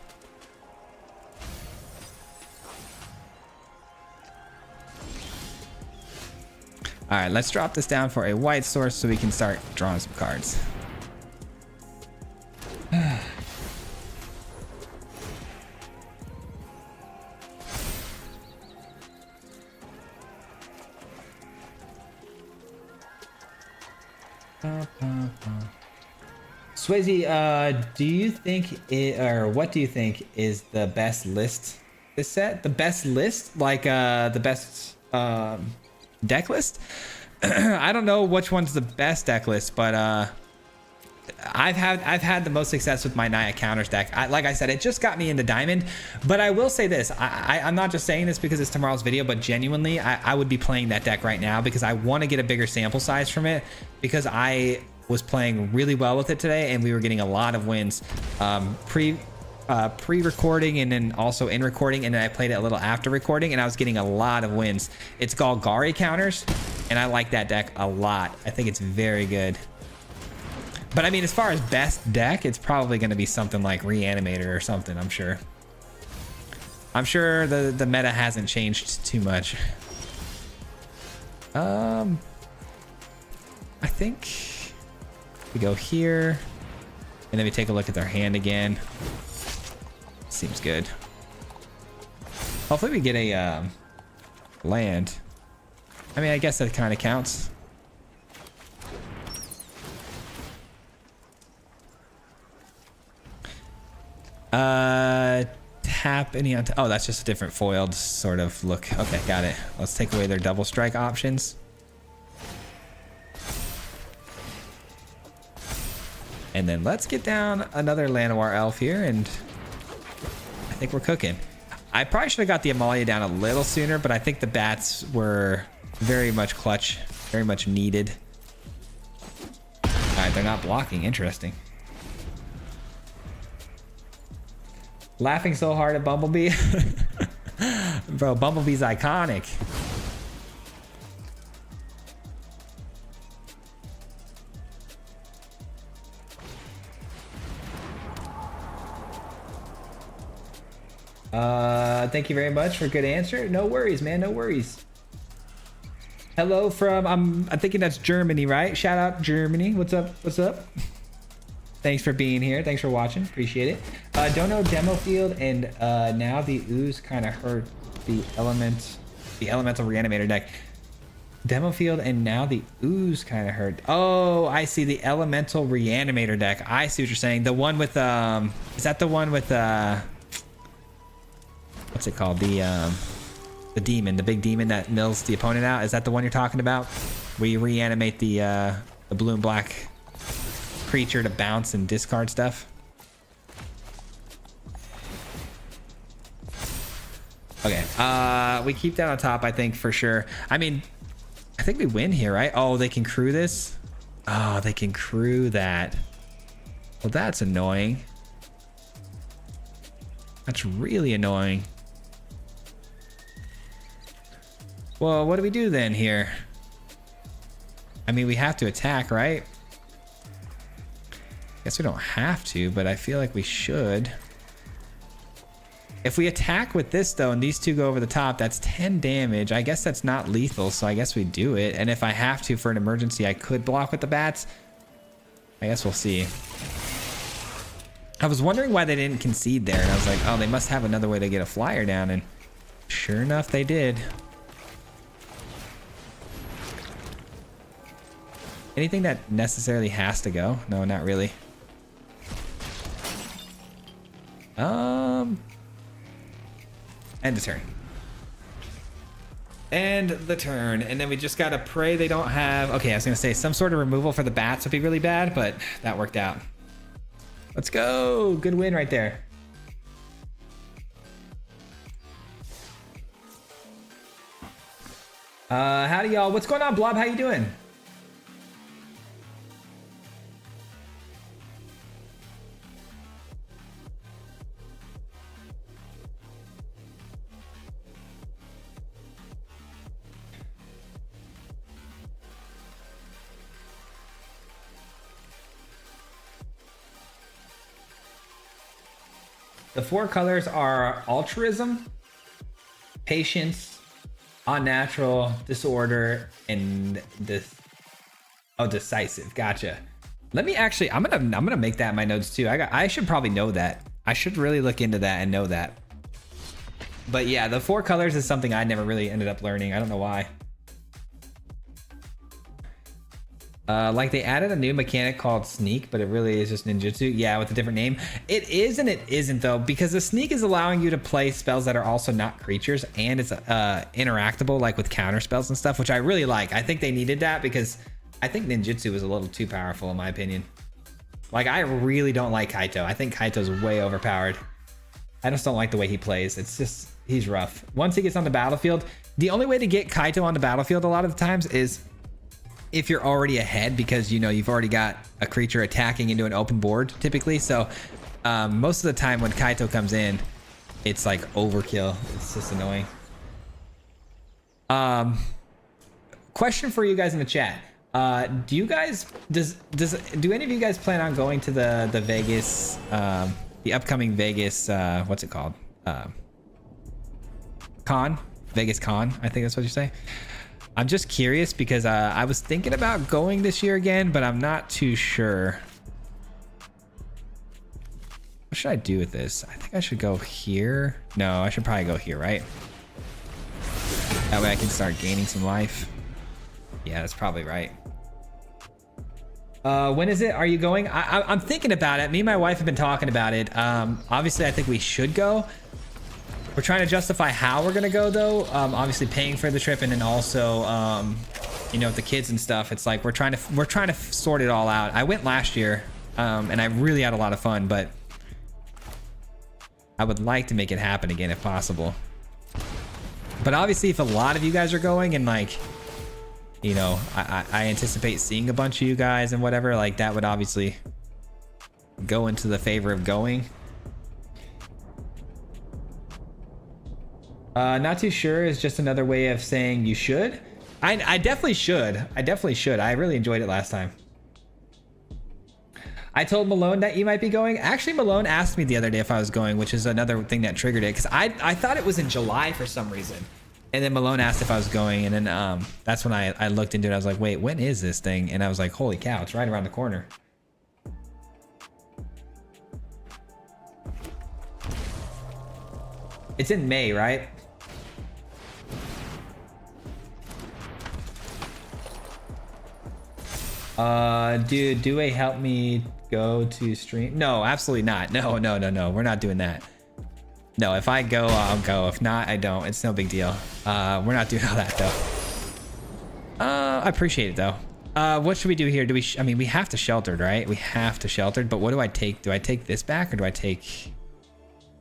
All right, let's drop this down for a white source so we can start drawing some cards. Swayze, do you think or what do you think is the best list this set? The best list, like the best deck list? I don't know which one's the best deck list, but I've had the most success with my Naya counters deck. Like I said, it just got me into Diamond. But I will say this, I'm not just saying this because it's tomorrow's video, but genuinely I would be playing that deck right now because I want to get a bigger sample size from it, because I was playing really well with it today and we were getting a lot of wins pre-recording and then also in recording, and then I played it a little after recording and I was getting a lot of wins. It's Golgari counters and I like that deck a lot. I think it's very good. But I mean, as far as best deck, it's probably going to be something like Reanimator or something, I'm sure. I'm sure the meta hasn't changed too much. I think we go here and then we take a look at their hand again. Seems good. Hopefully we get a land. I mean, I guess that kind of counts. Tap any on. Oh, that's just a different foiled sort of look. Okay, got it. Let's take away their double strike options. And then let's get down another Llanowar elf here, and I think we're cooking. I probably should have got the Amalia down a little sooner, but I think the bats were very much clutch, very much needed. All right, they're not blocking. Interesting. Laughing so hard at Bumblebee. Bro, Bumblebee's iconic. Thank you very much for a good answer. No worries, man. No worries. Hello from, I'm thinking that's Germany, right? Shout out Germany. What's up? What's up? Thanks for being here. Thanks for watching. Appreciate it. Don't know demo field, and now the ooze kind of hurt the elemental reanimator deck. Demo field, and now the ooze kind of hurt. Oh, I see, the elemental reanimator deck. I see what you're saying. The one with is that the one with what's it called? The demon, the big demon that mills the opponent out. Is that the one you're talking about? Where you reanimate the blue and black creature to bounce and discard stuff? Okay, we keep that on top, I think, for sure. I mean, I think we win here, right? Oh, they can crew this? Oh, they can crew that. Well, that's annoying. That's really annoying. Well, what do we do then here? I mean, we have to attack, right? Guess we don't have to, but I feel like we should. If we attack with this, though, and these two go over the top, that's 10 damage. I guess that's not lethal, so I guess we do it. And if I have to for an emergency, I could block with the bats. I guess we'll see. I was wondering why they didn't concede there, and I was like, oh, they must have another way to get a flyer down, and sure enough, they did. Anything that necessarily has to go? No, not really. End the turn. End the turn. And then we just gotta pray they don't have... Okay, I was gonna say some sort of removal for the bats would be really bad, but that worked out. Let's go. Good win right there. Howdy, y'all. What's going on, Blob? How you doing? The four colors are altruism, patience, unnatural, disorder, and decisive. Gotcha. Let me actually, I'm gonna make that in my notes too. I should probably know that. I should really look into that and know that. But yeah, the four colors is something I never really ended up learning. I don't know why. Like they added a new mechanic called sneak, but it really is just ninjutsu. Yeah, with a different name. It is and it isn't though, because the sneak is allowing you to play spells that are also not creatures, and it's interactable like with counter spells and stuff, which I really like. I think they needed that because I think ninjutsu was a little too powerful in my opinion. Like I really don't like Kaito. I think Kaito's way overpowered. I just don't like the way he plays. It's just, he's rough. Once he gets on the battlefield, the only way to get Kaito on the battlefield a lot of the times is if you're already ahead, because you know you've already got a creature attacking into an open board typically. So most of the time when Kaito comes in, it's like overkill. It's just annoying. Question for you guys in the chat. Do you guys do any of you guys plan on going to the Vegas the upcoming Vegas what's it called, con? Vegas Con, I think that's what you say. I'm just curious because I was thinking about going this year again, but I'm not too sure. What should I do with this? I think I should go here. No, I should probably go here, right? That way I can start gaining some life. Yeah, that's probably right. When is it? Are you going? I'm thinking about it. Me and my wife have been talking about it. Obviously, I think we should go. We're trying to justify how we're gonna go though. Obviously paying for the trip, and then also, you know, with the kids and stuff. It's like we're trying to sort it all out. I went last year, and I really had a lot of fun, but I would like to make it happen again if possible. But obviously, if a lot of you guys are going, and like, you know, I anticipate seeing a bunch of you guys and whatever, like that would obviously go into the favor of going. Not too sure is just another way of saying you should. I definitely should. I definitely should. I really enjoyed it last time. I told Malone that you might be going. Actually, Malone asked me the other day if I was going, which is another thing that triggered it, because I thought it was in July for some reason. And then Malone asked if I was going, and then that's when I looked into it. I was like, wait, when is this thing? And I was like, holy cow, it's right around the corner. It's in May, right? Dude, do a help me go to stream? No, absolutely not. No, we're not doing that. No, if I go, I'll go. If not, I don't. It's no big deal. We're not doing all that though. I appreciate it though. What should we do here? I mean, we have to sheltered, right? We have to sheltered, but what do I take? Do I take this back, or do I take...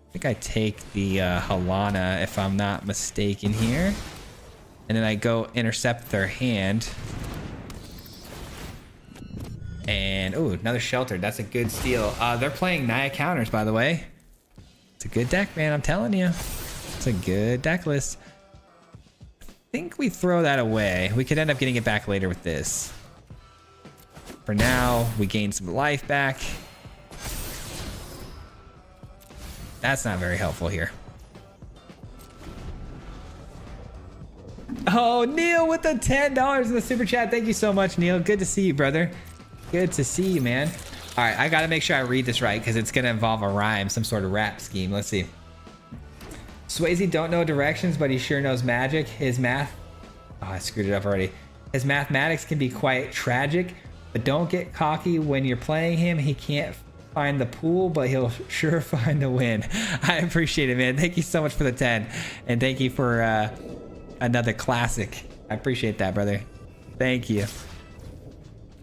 I think I take the Halana, if I'm not mistaken here. And then I go intercept their hand. And, oh, another sheltered. That's a good steal. They're playing Naya counters, by the way. It's a good deck, man. I'm telling you. It's a good deck list. I think we throw that away. We could end up getting it back later with this. For now, we gain some life back. That's not very helpful here. Oh, Neil with the $10 in the super chat. Thank you so much, Neil. Good to see you, brother. Good to see you, man. All right, I got to make sure I read this right because it's going to involve a rhyme, some sort of rap scheme. Let's see. Swayze don't know directions, but he sure knows magic. His math... Oh, I screwed it up already. His mathematics can be quite tragic, but don't get cocky when you're playing him. He can't find the pool, but he'll sure find the win. I appreciate it, man. Thank you so much for the 10. And thank you for another classic. I appreciate that, brother. Thank you.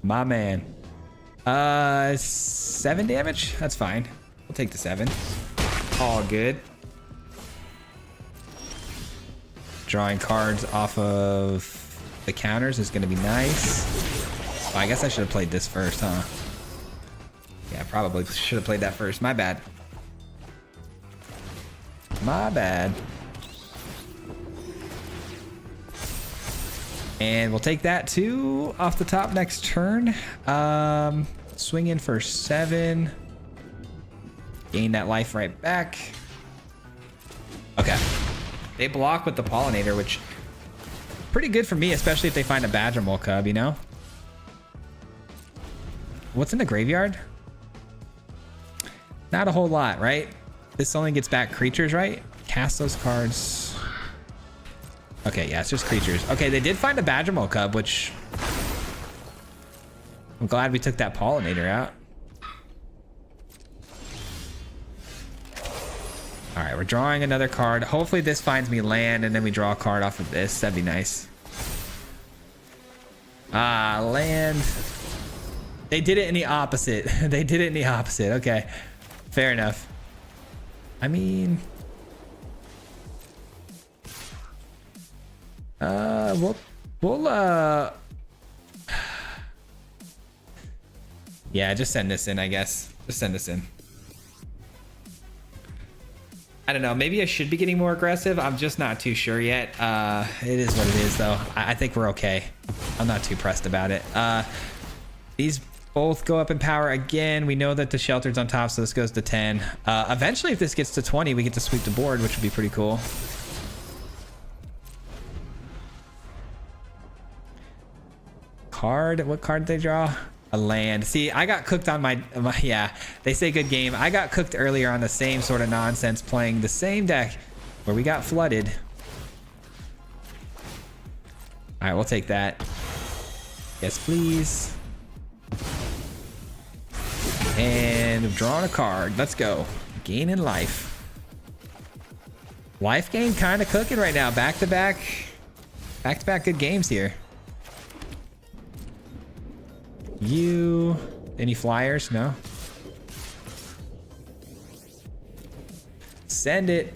My man. 7 damage? That's fine. We'll take the 7. All good. Drawing cards off of the counters is going to be nice. Oh, I guess I should have played this first, huh? Yeah, probably should have played that first. My bad. My bad. And we'll take that too off the top next turn. Swing in for 7. Gain that life right back. Okay. They block with the pollinator, which pretty good for me, especially if they find a badger mole cub, you know? What's in the graveyard? Not a whole lot, right? This only gets back creatures, right? Cast those cards. Okay, yeah, it's just creatures. Okay, they did find a badger mole cub, which I'm glad we took that pollinator out. All right, we're drawing another card. Hopefully this finds me land and then we draw a card off of this. That'd be nice. Ah, land. They did it in the opposite. They did it in the opposite. Okay, fair enough. I mean, yeah, just send this in, I guess. Just send this in. I don't know. Maybe I should be getting more aggressive. I'm just not too sure yet. It is what it is, though. I think we're okay. I'm not too pressed about it. These both go up in power again. We know that the shelter's on top, so this goes to 10. Eventually, if this gets to 20, we get to sweep the board, which would be pretty cool. Card? What card did they draw? A land. See, I got cooked on my yeah, they say good game. I got cooked earlier on the same sort of nonsense, playing the same deck where we got flooded. All right, we'll take that. Yes, please. And we've drawn a card. Let's go. Gaining life. Lifegain kind of cooking right now. Back-to-back good games here. You... Any flyers? No. Send it.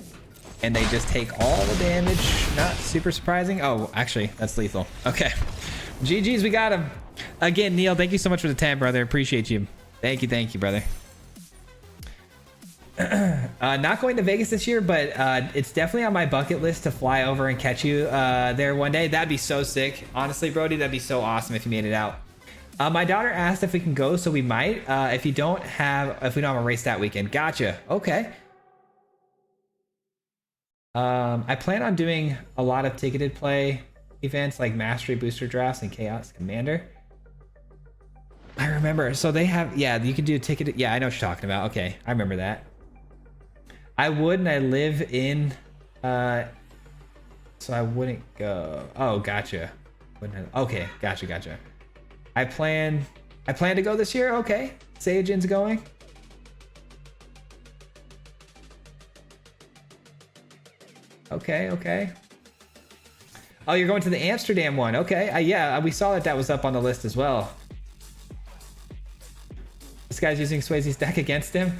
And they just take all the damage. Not super surprising. Oh, actually, that's lethal. Okay. GG's, we got him. Again, Neil, thank you so much for the 10, brother. Appreciate you. Thank you, brother. Not going to Vegas this year, but it's definitely on my bucket list to fly over and catch you there one day. That'd be so sick. Honestly, Brody, that'd be so awesome if you made it out. My daughter asked if we can go, so we might. If we don't have a race that weekend. Gotcha. Okay. I plan on doing a lot of ticketed play events like Mastery Booster Drafts and Chaos Commander. I remember. So they have, yeah, you can do ticketed. Yeah, I know what you're talking about. Okay, I remember that. I would, and I live in, so I wouldn't go. Oh, gotcha. Okay, gotcha. I plan to go this year. Okay, Sajin's going. Okay. Oh, you're going to the Amsterdam one. Okay. Yeah, we saw that was up on the list as well. This guy's using Swayze's deck against him.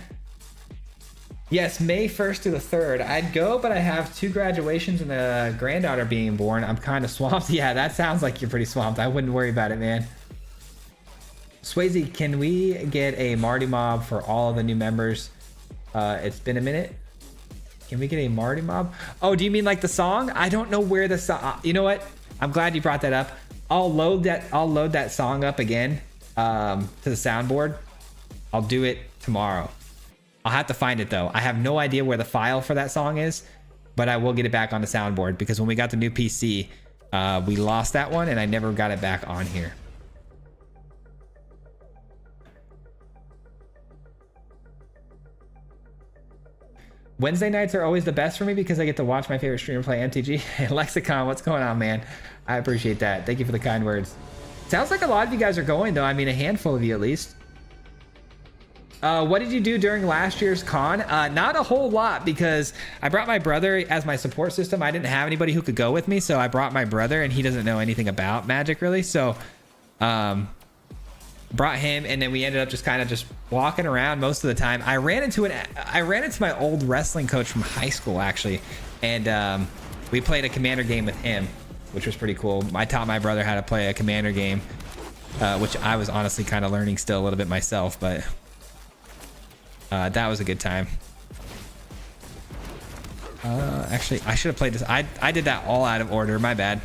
Yes, May 1st to the 3rd. I'd go, but I have 2 graduations and a granddaughter being born. I'm kind of swamped. Yeah, that sounds like you're pretty swamped. I wouldn't worry about it, man. Swayze, can we get a Marty Mob for all of the new members? It's been a minute. Can we get a Marty Mob? Oh, do you mean like the song? I don't know where the song... You know what? I'm glad you brought that up. I'll load that song up again to the soundboard. I'll do it tomorrow. I'll have to find it though. I have no idea where the file for that song is, but I will get it back on the soundboard because when we got the new PC, we lost that one and I never got it back on here. Wednesday nights are always the best for me because I get to watch my favorite streamer play MTG. Hey, Lexicon, what's going on, man? I appreciate that. Thank you for the kind words. Sounds like a lot of you guys are going, though. I mean, a handful of you at least. What did you do during last year's con? Not a whole lot because I brought my brother as my support system. I didn't have anybody who could go with me, so I brought my brother, and he doesn't know anything about Magic really. So, brought him, and then we ended up just kind of just walking around most of the time. I ran into my old wrestling coach from high school actually, and we played a commander game with him, which was pretty cool. I taught my brother how to play a commander game, which I was honestly kind of learning still a little bit myself, but that was a good time. Actually, I should have played this. I did that all out of order. My bad.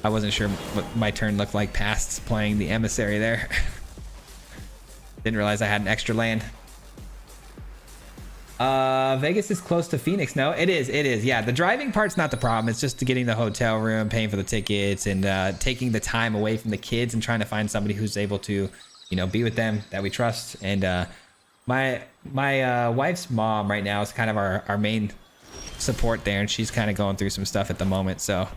I wasn't sure what my turn looked like past playing the emissary there. Didn't realize I had an extra land. Vegas is close to Phoenix. No, it is. Yeah, the driving part's not the problem. It's just getting the hotel room, paying for the tickets, and taking the time away from the kids and trying to find somebody who's able to, be with them that we trust. And my wife's mom right now is kind of our main support there, and she's kind of going through some stuff at the moment. So,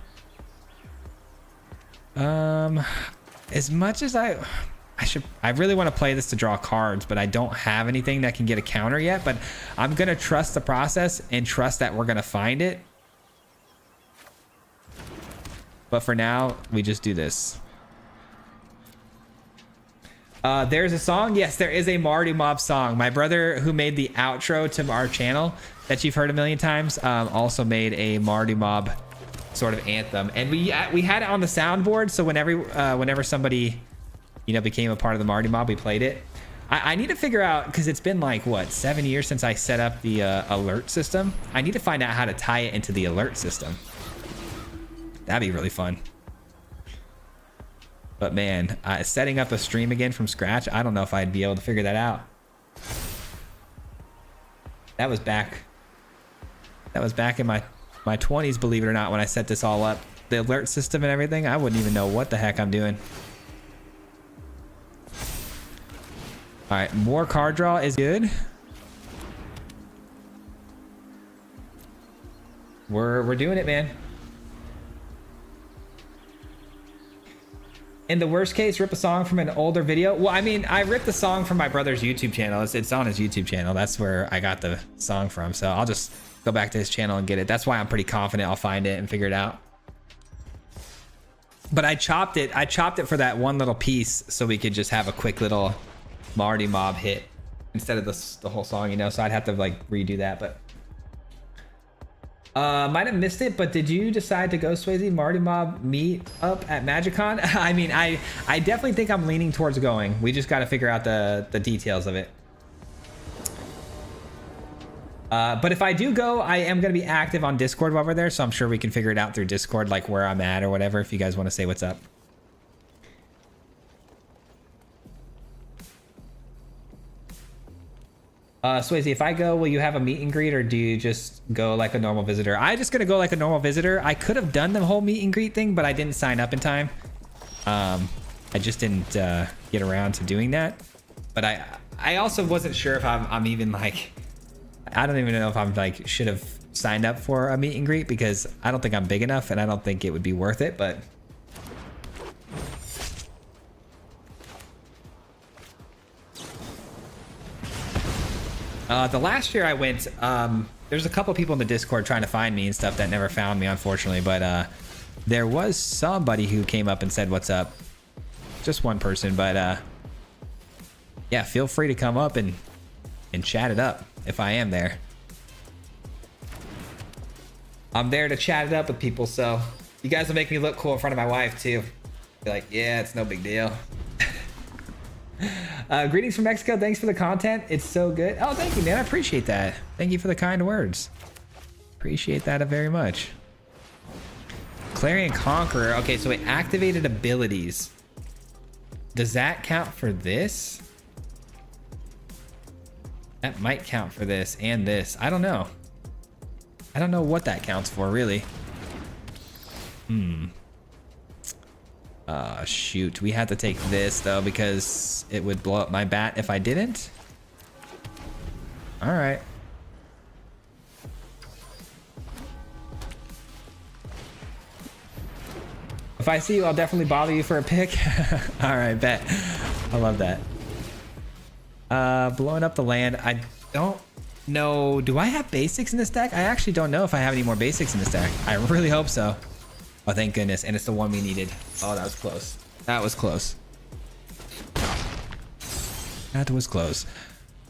as much as I really want to play this to draw cards, but I don't have anything that can get a counter yet. But I'm gonna trust the process and trust that we're gonna find it. But for now, we just do this. There's a song. Yes, there is a Marty Mob song. My brother, who made the outro to our channel that you've heard a million times, also made a Marty Mob sort of anthem, and we had it on the soundboard. So whenever somebody became a part of the Marty Mob, we played it. I need to figure out, because it's been like what, 7 years since I set up the alert system. I need to find out how to tie it into the alert system. That'd be really fun. But man, setting up a stream again from scratch, I don't know if I'd be able to figure that out. That was back in my 20s, believe it or not, when I set this all up. The alert system and everything, I wouldn't even know what the heck I'm doing. All right, more card draw is good. We're doing it, man. In the worst case, rip a song from an older video. Well, I mean, I ripped the song from my brother's YouTube channel. It's on his YouTube channel. That's where I got the song from. So I'll just go back to his channel and get it. That's why I'm pretty confident I'll find it and figure it out. But I chopped it for that one little piece so we could just have a quick little Marty Mob hit instead of the whole song, you know. So I'd have to like redo that, but might have missed it. But did you decide to go Swayze Marty Mob meet up at Magicon? I mean, I definitely think I'm leaning towards going. We just got to figure out the details of it. But if I do go, I am going to be active on Discord while we're there, so I'm sure we can figure it out through Discord, like where I'm at or whatever, if you guys want to say what's up. Swayze, if I go, will you have a meet and greet, or do you just go like a normal visitor? I'm just going to go like a normal visitor. I could have done the whole meet and greet thing, but I didn't sign up in time. I just didn't get around to doing that. But I also wasn't sure if I'm even like... I don't even know if I'm like should have signed up for a meet and greet, because I don't think I'm big enough and I don't think it would be worth it. But the last year I went, there's a couple people in the Discord trying to find me and stuff that never found me, unfortunately. But there was somebody who came up and said what's up, just one person. But yeah, feel free to come up and chat it up. If I am there, I'm there to chat it up with people. So you guys will make me look cool in front of my wife too. Be like, yeah, it's no big deal. Greetings from Mexico. Thanks for the content. It's so good. Oh, thank you, man. I appreciate that. Thank you for the kind words. Appreciate that very much. Clarion Conqueror. Okay, so it activated abilities. Does that count for this? That might count for this and this. I don't know. I don't know what that counts for, really. Shoot. We had to take this, though, because it would blow up my bat if I didn't. All right. If I see you, I'll definitely bother you for a pick. All right, bet. I love that. Blowing up the land. I don't know. Do I have basics in this deck? I actually don't know if I have any more basics in this deck. I really hope so. Oh, thank goodness. And it's the one we needed. Oh, that was close. That was close. That was close.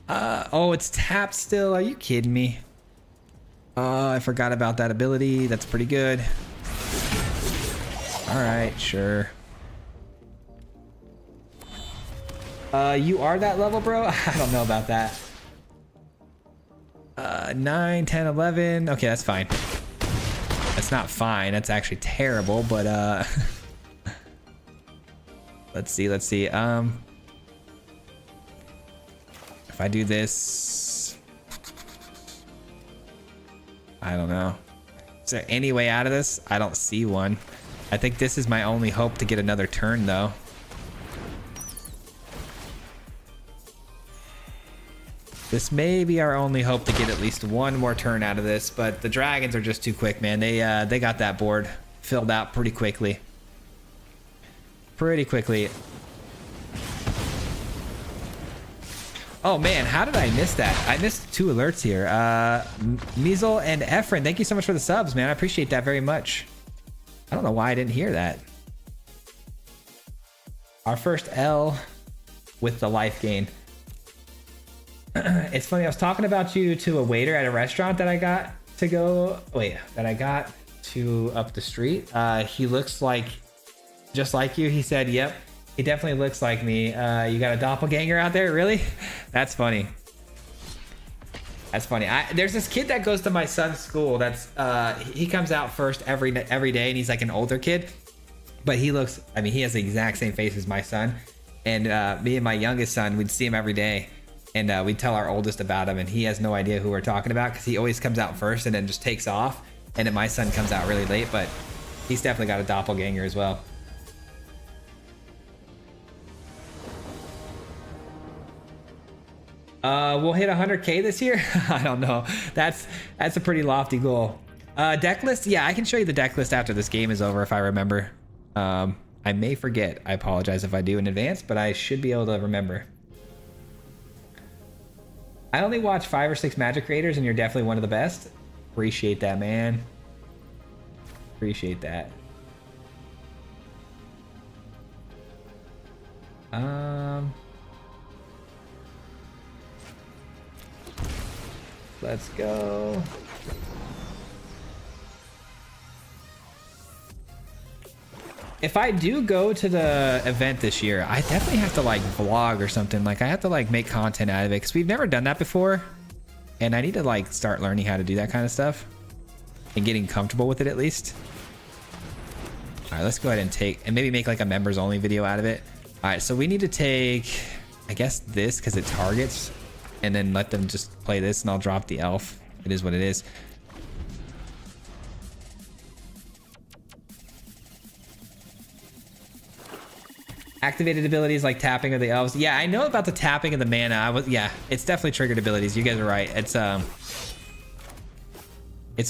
Oh, it's tapped still. Are you kidding me? I forgot about that ability. That's pretty good. All right, sure. You are that level, bro? I don't know about that. 9, 10, 11. Okay, that's fine. That's not fine. That's actually terrible, but let's see. If I do this, I don't know. Is there any way out of this? I don't see one. I think this is my only hope to get another turn, though. This may be our only hope to get at least one more turn out of this, but the dragons are just too quick, man. They got that board filled out pretty quickly. Oh man, how did I miss that? I missed 2 alerts here. Measle and Efren, thank you so much for the subs, man. I appreciate that very much. I don't know why I didn't hear that. Our first L with the Lifegain. It's funny, I was talking about you to a waiter at a restaurant that I got to go, that I got to up the street. He looks like, just like you. He said, yep, he definitely looks like me. You got a doppelganger out there? Really? That's funny. That's funny. There's this kid that goes to my son's school. He comes out first every day, and he's like an older kid, but he looks, I mean, he has the exact same face as my son. And me and my youngest son, we'd see him every day. And we tell our oldest about him, and he has no idea who we're talking about because he always comes out first and then just takes off. And then my son comes out really late, but he's definitely got a doppelganger as well. We'll hit 100K this year. I don't know. That's a pretty lofty goal. Deck list? Yeah, I can show you the deck list after this game is over if I remember. I may forget. I apologize if I do in advance, but I should be able to remember. I only watch 5 or 6 Magic creators, and you're definitely one of the best. Appreciate that, man. Appreciate that. Let's go. If I do go to the event this year, I definitely have to like vlog or something. Like I have to like make content out of it because we've never done that before. And I need to like start learning how to do that kind of stuff and getting comfortable with it at least. All right, let's go ahead and take and maybe make like a members only video out of it. All right, so we need to take, I guess this because it targets, and then let them just play this and I'll drop the elf. It is what it is. Activated abilities like tapping of the elves. Yeah, I know about the tapping of the mana. Yeah, it's definitely triggered abilities. You guys are right. It's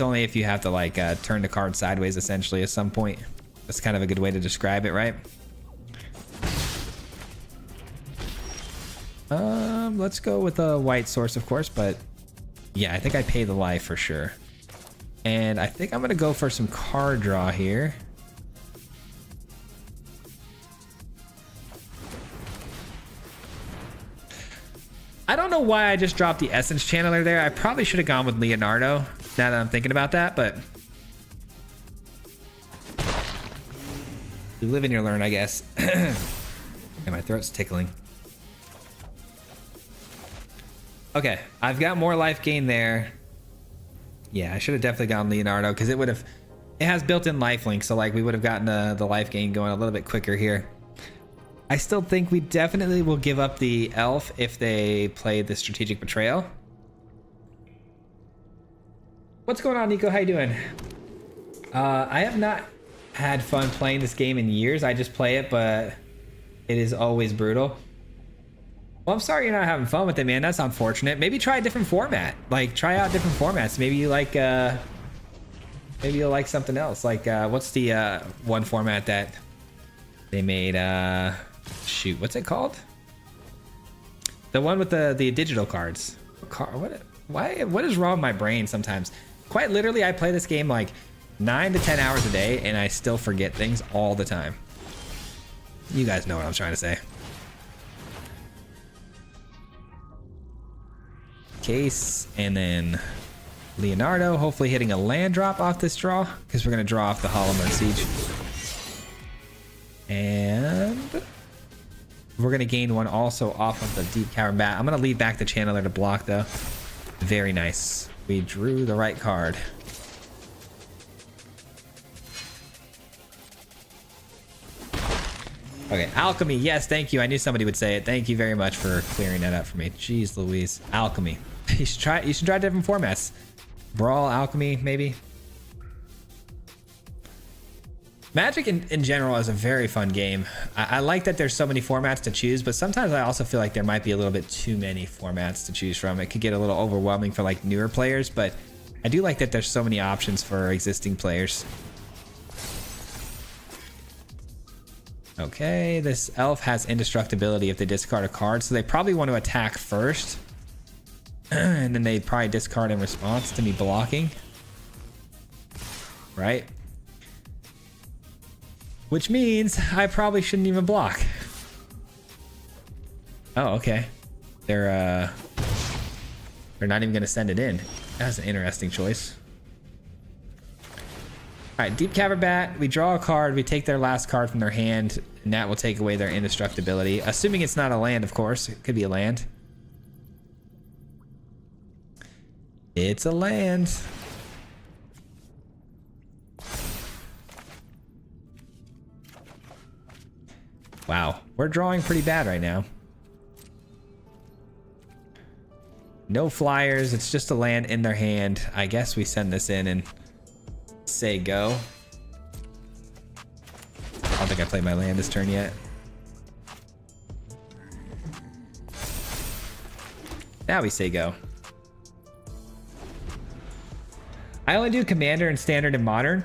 only if you have to like turn the card sideways essentially at some point. That's kind of a good way to describe it, right? Let's go with a white source, of course, but yeah, I think I pay the life for sure. And I think I'm gonna go for some card draw here. I don't know why I just dropped the Essence Channeler there. I probably should have gone with Leonardo, now that I'm thinking about that, but you live and you learn, I guess. And my throat's tickling. Okay, I've got more life gain there. Yeah, I should have definitely gone Leonardo because it has built-in lifelink, so like we would have gotten the life gain going a little bit quicker here. I still think we definitely will give up the elf if they play the strategic betrayal. What's going on, Nico? How you doing? I have not had fun playing this game in years. I just play it, but it is always brutal. Well, I'm sorry you're not having fun with it, man. That's unfortunate. Maybe try a different format. Like, try out different formats. Maybe you like, maybe you'll like something else. Like, what's the one format that they made? Shoot, what's it called? The one with the digital cards. What is wrong with my brain sometimes? Quite literally, I play this game like 9 to 10 hours a day, and I still forget things all the time. You guys know what I'm trying to say. Case, and then Leonardo, hopefully hitting a land drop off this draw, because we're going to draw off the Hollow Mode Siege. And we're going to gain one also off of the Deep Cavern Bat. I'm going to leave back the Channeler to block, though. Very nice. We drew the right card. Okay, Alchemy. Yes, thank you. I knew somebody would say it. Thank you very much for clearing that up for me. Jeez Louise. Alchemy. You should try different formats. Brawl, Alchemy, maybe. Magic in general is a very fun game. I like that there's so many formats to choose, but sometimes I also feel like there might be a little bit too many formats to choose from. It could get a little overwhelming for like newer players, but I do like that there's so many options for existing players. Okay, this elf has indestructibility if they discard a card, so they probably want to attack first. And then they probably discard in response to me blocking. Right? Which means I probably shouldn't even block. Oh, okay. They're not even gonna send it in. That's an interesting choice. Alright, Deep Cavern Bat, we draw a card, we take their last card from their hand, and that will take away their indestructibility. Assuming it's not a land, of course. It could be a land. It's a land. Wow, we're drawing pretty bad right now. No flyers, it's just a land in their hand. I guess we send this in and say go. I don't think I played my land this turn yet. Now we say go. I only do Commander and Standard and Modern.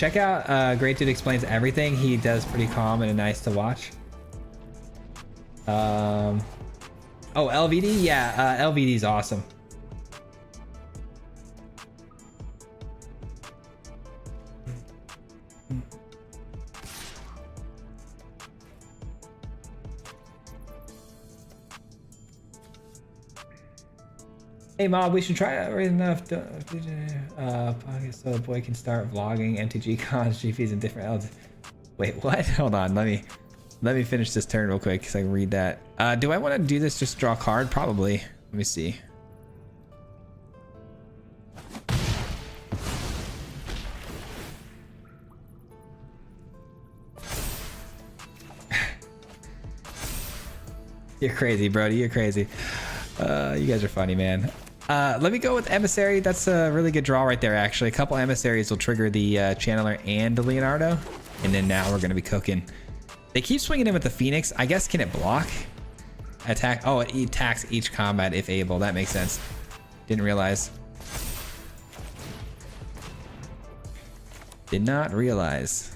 check out Great Dude Explains Everything. He does pretty calm and nice to watch. Oh, LVD? Yeah, LVD is awesome. Hey Mob, we should try it right enough. Pocket so the boy can start vlogging MTG cons, GPs, and different L's. Wait, what? Hold on, let me finish this turn real quick so I can read that. Do I want to do this just draw a card? Probably. Let me see. You're crazy, Brody. You're crazy. You guys are funny, man. Let me go with Emissary. That's a really good draw right there, actually. A couple Emissaries will trigger the Channeler and the Leonardo. And then now we're going to be cooking. They keep swinging in with the Phoenix. I guess, can it block? Attack. Oh, it attacks each combat if able. That makes sense. Didn't realize. Did not realize.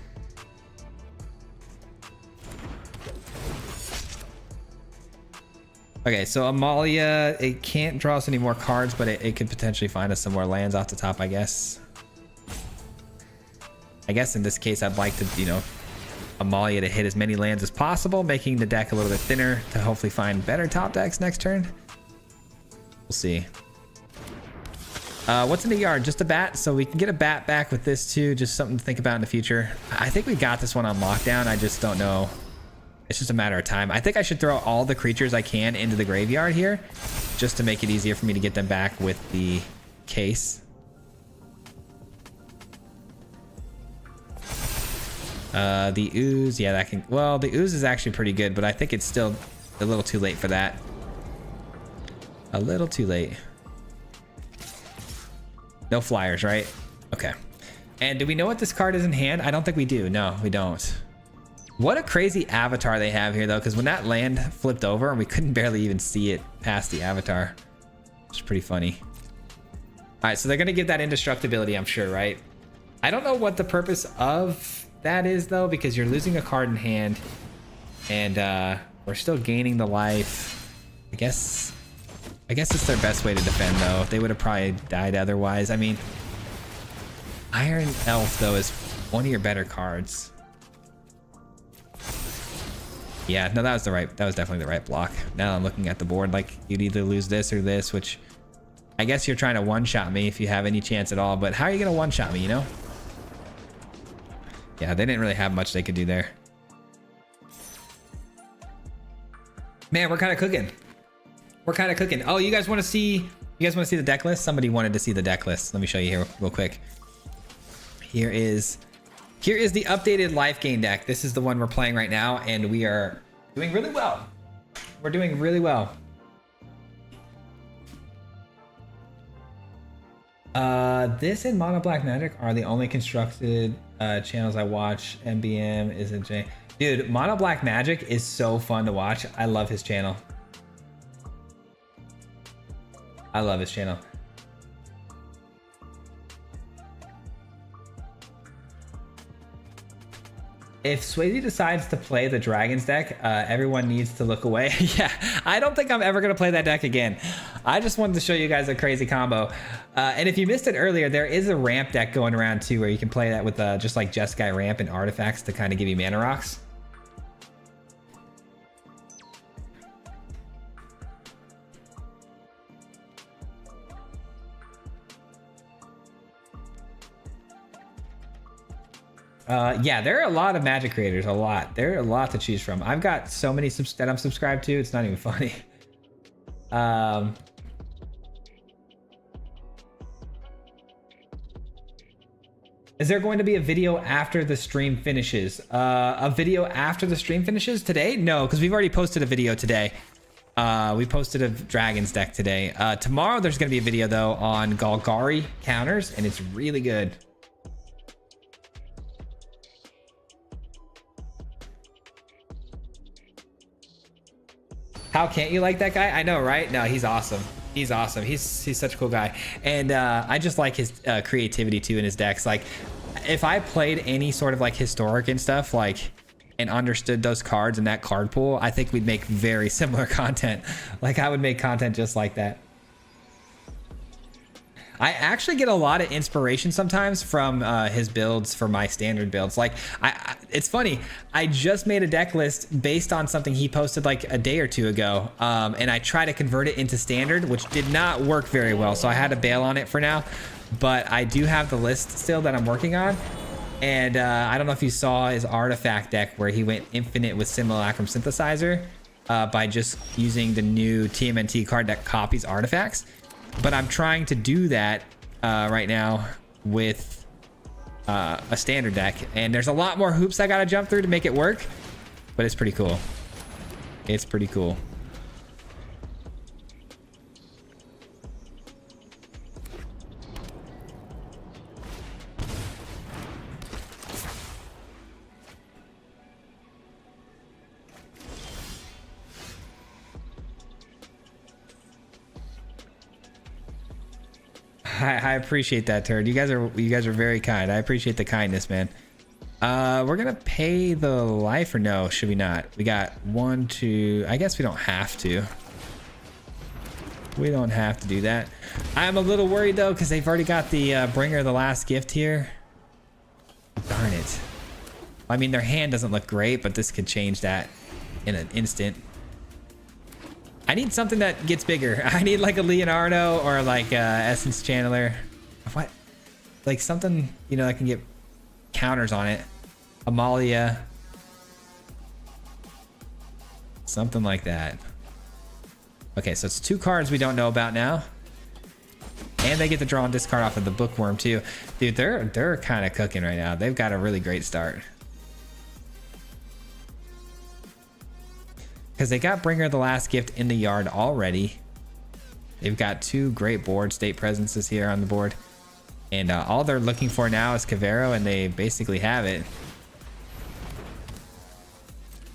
Okay, so Amalia, it can't draw us any more cards, but it could potentially find us some more lands off the top, I guess. I guess in this case, I'd like to, you know, Amalia to hit as many lands as possible, making the deck a little bit thinner to hopefully find better top decks next turn. We'll see. What's in the yard? Just a bat, so we can get a bat back with this too. Just something to think about in the future. I think we got this one on lockdown. I just don't know. It's just a matter of time. I think I should throw all the creatures I can into the graveyard here just to make it easier for me to get them back with the case. The ooze, yeah, that can, well, the ooze is actually pretty good, but I think it's still a little too late for that. A little too late. No flyers, right? Okay. And do we know what this card is in hand? I don't think we do. No, we don't. What a crazy avatar they have here, though, because when that land flipped over, we couldn't barely even see it past the avatar. It's pretty funny. All right, so they're going to give that indestructibility, I'm sure, right? I don't know what the purpose of that is, though, because you're losing a card in hand, and we're still gaining the life. I guess it's their best way to defend, though. They would have probably died otherwise. I mean, Iron Elf, though, is one of your better cards. Yeah, no, that was definitely the right block. Now I'm looking at the board, like, you'd either lose this or this, which I guess you're trying to one-shot me if you have any chance at all, but how are you gonna one-shot me, you know? Yeah, they didn't really have much they could do there. Man, we're kind of cooking. We're kind of cooking. Oh, you guys want to see the deck list? Somebody wanted to see the deck list. Let me show you here real quick. Here is the updated Lifegain deck. This is the one we're playing right now, and we are doing really well. We're doing really well. This and Mono Black Magic are the only constructed channels I watch. MBM isn't J. Dude, Mono Black Magic is so fun to watch. I love his channel. I love his channel. If Swayze decides to play the Dragons deck, everyone needs to look away. Yeah, I don't think I'm ever going to play that deck again. I just wanted to show you guys a crazy combo. And if you missed it earlier, there is a ramp deck going around too, where you can play that with just like Jeskai ramp and artifacts to kind of give you mana rocks. Yeah, there are a lot of Magic creators, a lot. There are a lot to choose from. I've got so many that I'm subscribed to, it's not even funny. Is there going to be a video after the stream finishes? A video after the stream finishes today? No, because we've already posted a video today. We posted a Dragons deck today. Tomorrow there's going to be a video, though, on Golgari counters, and it's really good. How can't you like that guy? I know, right? No, he's awesome. He's awesome. He's such a cool guy. And I just like his creativity too in his decks. Like, if I played any sort of like historic and stuff, like, and understood those cards in that card pool, I think we'd make very similar content. Like I would make content just like that. I actually get a lot of inspiration sometimes from his builds for my standard builds. Like it's funny, I just made a deck list based on something he posted like a day or two ago, and I try to convert it into standard, which did not work very well, so I had to bail on it for now. But I do have the list still that I'm working on, and I don't know if you saw his artifact deck where he went infinite with Simulacrum Synthesizer by just using the new TMNT card that copies artifacts. But I'm trying to do that right now with a standard deck, and there's a lot more hoops I gotta jump through to make it work, but it's pretty cool. It's pretty cool. I appreciate that, Turd. You guys are very kind. I appreciate the kindness, man. We're gonna pay the life, or no? Should we not? We got 1, 2. I guess we don't have to. We don't have to do that. I'm a little worried though, because they've already got the bringer of the last gift here. Darn it. I mean, their hand doesn't look great, but this could change that in an instant. I need something that gets bigger. I need like a Leonardo or like Essence Channeler. What? Like something, you know, that can get counters on it. Amalia. Something like that. Okay, so it's 2 cards we don't know about now. And they get to draw and discard off of the Bookworm too. Dude, they're kind of cooking right now. They've got a really great start. Because they got Bringer of the Last Gift in the yard already. They've got 2 great board state presences here on the board. And all they're looking for now is Cavero, and they basically have it.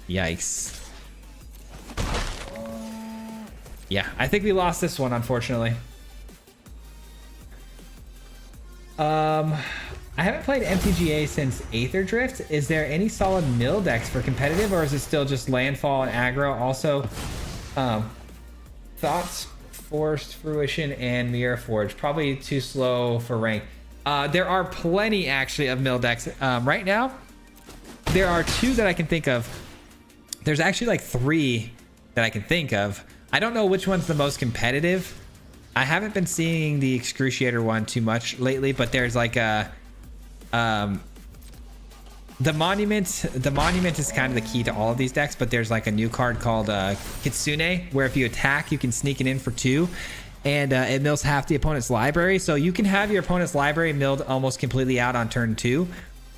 Yikes. Yeah, I think we lost this one, unfortunately. I haven't played MTGA since Aether Drift. Is there any solid mill decks for competitive, or is it still just landfall and aggro? Also, Thoughts, Forced Fruition, and Mirror Forge. Probably too slow for rank. There are plenty, actually, of mill decks. Right now, there are 2 that I can think of. There's actually like 3 that I can think of. I don't know which one's the most competitive. I haven't been seeing the Excruciator one too much lately, but there's like a... the monument is kind of the key to all of these decks, but there's like a new card called Kitsune, where if you attack, you can sneak it in for 2, and it mills half the opponent's library. So you can have your opponent's library milled almost completely out on turn 2,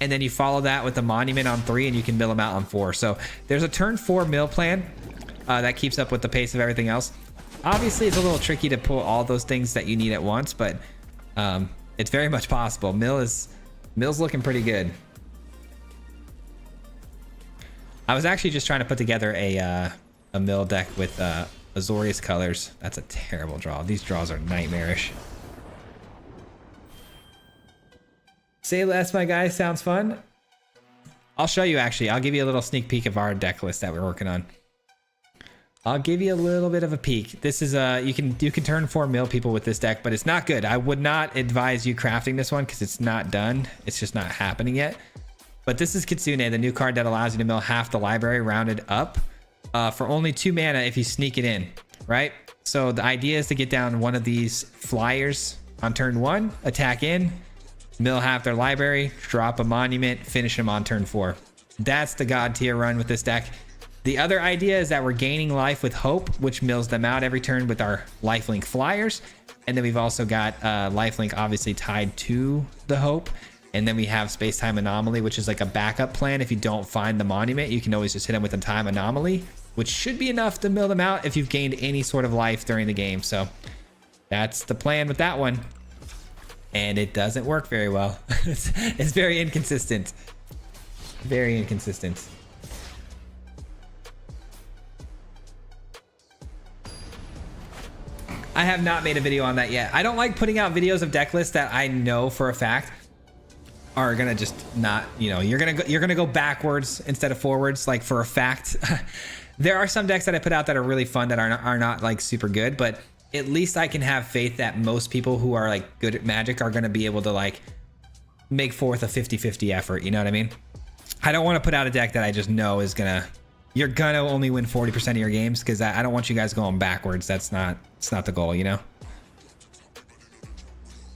and then you follow that with the monument on 3, and you can mill them out on 4. So there's a turn 4 mill plan that keeps up with the pace of everything else. Obviously, it's a little tricky to pull all those things that you need at once, but it's very much possible. Mill's looking pretty good. I was actually just trying to put together a mill deck with Azorius colors. That's a terrible draw. These draws are nightmarish. Say less, my guy. Sounds fun. I'll show you, actually. I'll give you a little sneak peek of our deck list that we're working on. I'll give you a little bit of a peek. This is you can turn 4 mill people with this deck, but it's not good. I would not advise you crafting this one because it's not done. It's just not happening yet. But this is Kitsune, the new card that allows you to mill half the library rounded up for only 2 mana if you sneak it in, right? So the idea is to get down one of these flyers on turn 1, attack in, mill half their library, drop a monument, finish them on turn 4. That's the god tier run with this deck. The other idea is that we're gaining life with Hope, which mills them out every turn with our lifelink flyers. And then we've also got lifelink obviously tied to the Hope. And then we have Space-Time Anomaly, which is like a backup plan. If you don't find the monument, you can always just hit them with a Time Anomaly, which should be enough to mill them out if you've gained any sort of life during the game. So that's the plan with that one. And it doesn't work very well. It's very inconsistent. Very inconsistent. I have not made a video on that yet. I don't like putting out videos of deck lists that I know for a fact are gonna just not, you know, you're gonna go backwards instead of forwards, like for a fact. There are some decks that I put out that are really fun that are not like super good, but at least I can have faith that most people who are like good at Magic are gonna be able to like make forth a 50-50 effort, you know what I mean? I don't want to put out a deck that I just know is you're gonna only win 40% of your games, because I don't want you guys going backwards. It's not the goal, you know?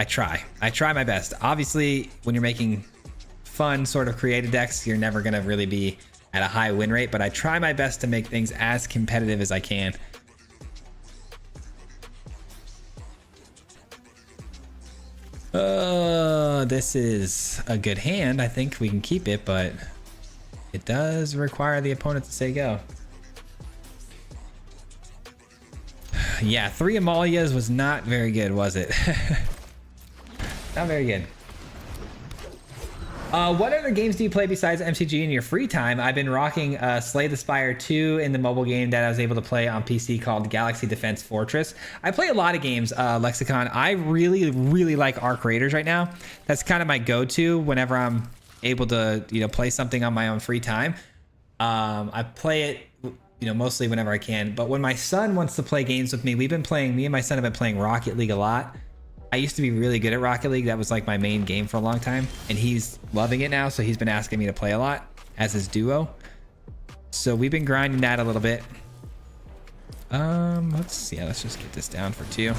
I try my best. Obviously, when you're making fun sort of creative decks, you're never gonna really be at a high win rate, but I try my best to make things as competitive as I can. This is a good hand. I think we can keep it, but it does require the opponent to say go. Yeah, 3 Amalias was not very good, was it? Not very good. What other games do you play besides MTG in your free time? I've been rocking Slay the Spire 2 in the mobile game that I was able to play on PC called Galaxy Defense Fortress. I play a lot of games, Lexicon. I really, really like Arc Raiders right now. That's kind of my go-to whenever I'm able to, you know, play something on my own free time. I play it, you know, mostly whenever I can. But when my son wants to play games with me, me and my son have been playing Rocket League a lot. I used to be really good at Rocket League. That was like my main game for a long time, and he's loving it now. So he's been asking me to play a lot as his duo. So we've been grinding that a little bit. Let's just get this down for 2.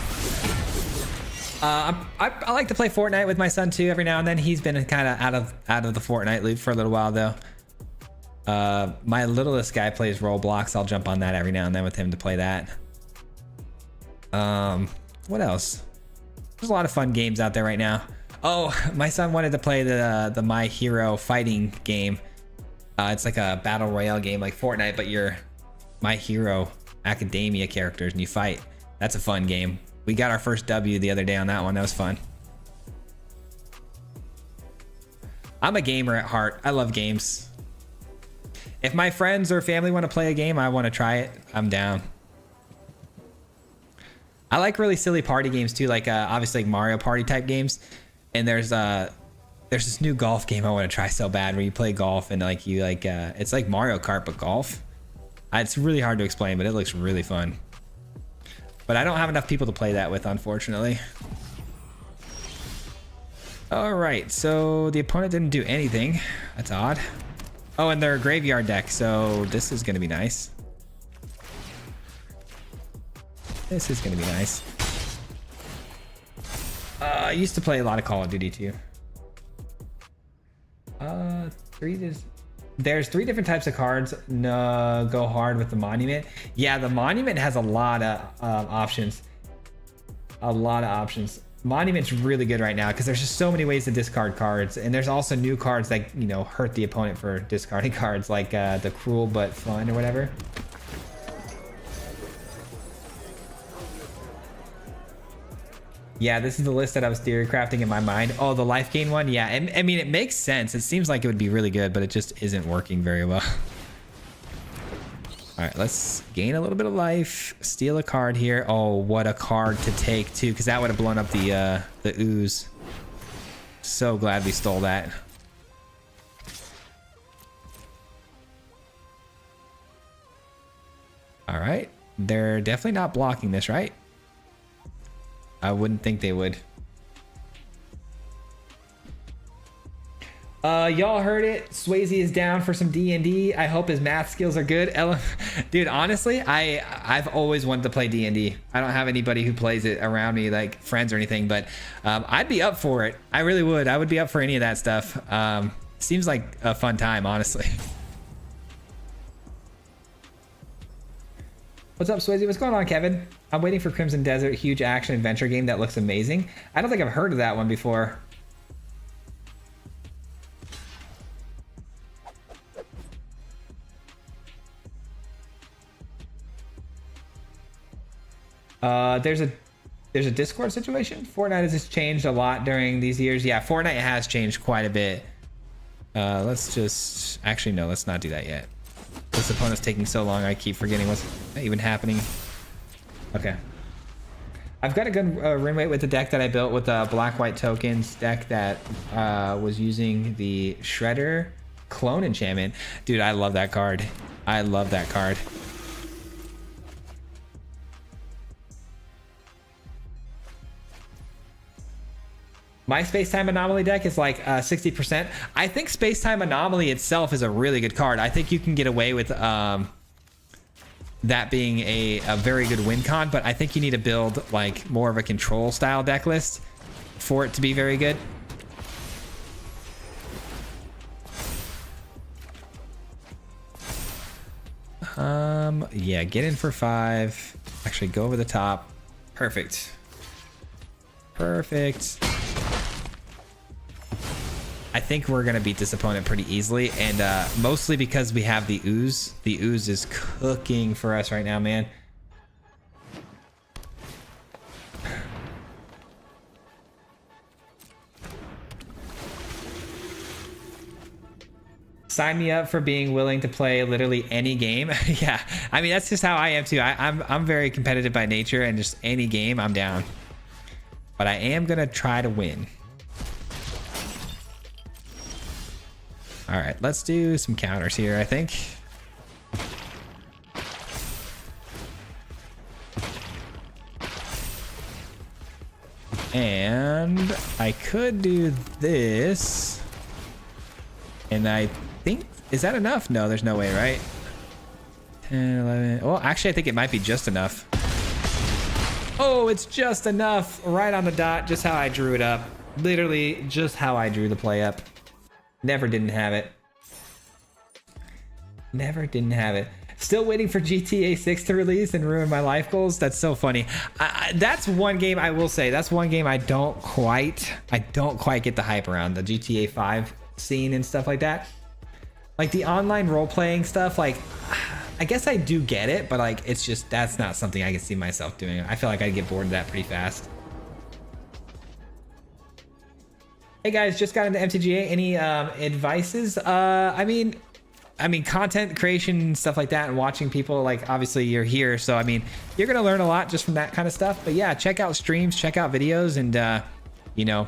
I like to play Fortnite with my son too every now and then. He's been kind of out of the Fortnite loop for a little while though. My littlest guy plays Roblox. I'll jump on that every now and then with him to play that. What else? There's a lot of fun games out there right now. Oh, my son wanted to play the My Hero fighting game. It's like a battle royale game like Fortnite, but you're My Hero Academia characters and you fight. That's a fun game. We got our first W the other day on that one. That was fun. I'm a gamer at heart. I love games. If my friends or family want to play a game, I want to try it, I'm down. I like really silly party games too, like obviously like Mario Party type games. And there's this new golf game I want to try so bad, where you play golf and like you like it's like Mario Kart but golf. It's really hard to explain, but it looks really fun. But I don't have enough people to play that with, unfortunately. All right, so the opponent didn't do anything. That's odd. Oh, and they're a graveyard deck, so this is gonna be nice. This is gonna be nice. I used to play a lot of Call of Duty too. There's 3 different types of cards. No, go hard with the monument. Yeah, the monument has a lot of options. A lot of options. Monument's really good right now because there's just so many ways to discard cards, and there's also new cards that, you know, hurt the opponent for discarding cards, like the cruel but fun or whatever. Yeah, this is the list that I was theory crafting in my mind. Oh, the Lifegain one? Yeah, and I mean, it makes sense. It seems like it would be really good, but it just isn't working very well. All right, let's gain a little bit of life. Steal a card here. Oh, what a card to take too, because that would have blown up the ooze. So glad we stole that. All right, they're definitely not blocking this, right? I wouldn't think they would. Y'all heard it. Swayze is down for some D&D. I hope his math skills are good. Dude, honestly, I've always wanted to play D&D. I don't have anybody who plays it around me, like friends or anything, but I'd be up for it. I really would. I would be up for any of that stuff. Seems like a fun time, honestly. What's up, Swayze? What's going on, Kevin? I'm waiting for Crimson Desert, huge action adventure game that looks amazing. I don't think I've heard of that one before. There's a Discord situation. Fortnite has just changed a lot during these years. Yeah, Fortnite has changed quite a bit. Let's just actually no, let's not do that yet. This opponent's taking so long, I keep forgetting what's even happening. Okay. I've got a good win rate with the deck that I built with the black-white tokens deck that was using the Shredder Clone Enchantment. Dude, I love that card. I love that card. My Space-Time Anomaly deck is like 60%. I think Space-Time Anomaly itself is a really good card. I think you can get away with that being a very good win con, but I think you need to build like more of a control style deck list for it to be very good. Yeah, get in for 5. Actually, go over the top. Perfect. Perfect. I think we're gonna beat this opponent pretty easily, and mostly because we have the ooze. The ooze is cooking for us right now, man. Sign me up for being willing to play literally any game. Yeah, I mean that's just how I am too. I'm very competitive by nature, and just any game I'm down. But I am gonna try to win. All right, let's do some counters here, I think. And I could do this. And I think, is that enough? No, there's no way, right? 10, 11. Well, actually, I think it might be just enough. Oh, it's just enough. Right on the dot, just how I drew it up. Literally just how I drew the play up. Never didn't have it. Never didn't have it. Still waiting for GTA 6 to release and ruin my life goals. That's so funny. That's one game I will say. That's one game I don't quite get the hype around, the GTA 5 scene and stuff like that. Like the online role-playing stuff, like I guess I do get it, but like it's just, that's not something I can see myself doing. I feel like I'd get bored of that pretty fast. Hey guys, just got into MTGA. Any advices? I mean, content creation, stuff like that, and watching people, like obviously you're here, so I mean, you're gonna learn a lot just from that kind of stuff. But yeah, check out streams, check out videos, and you know,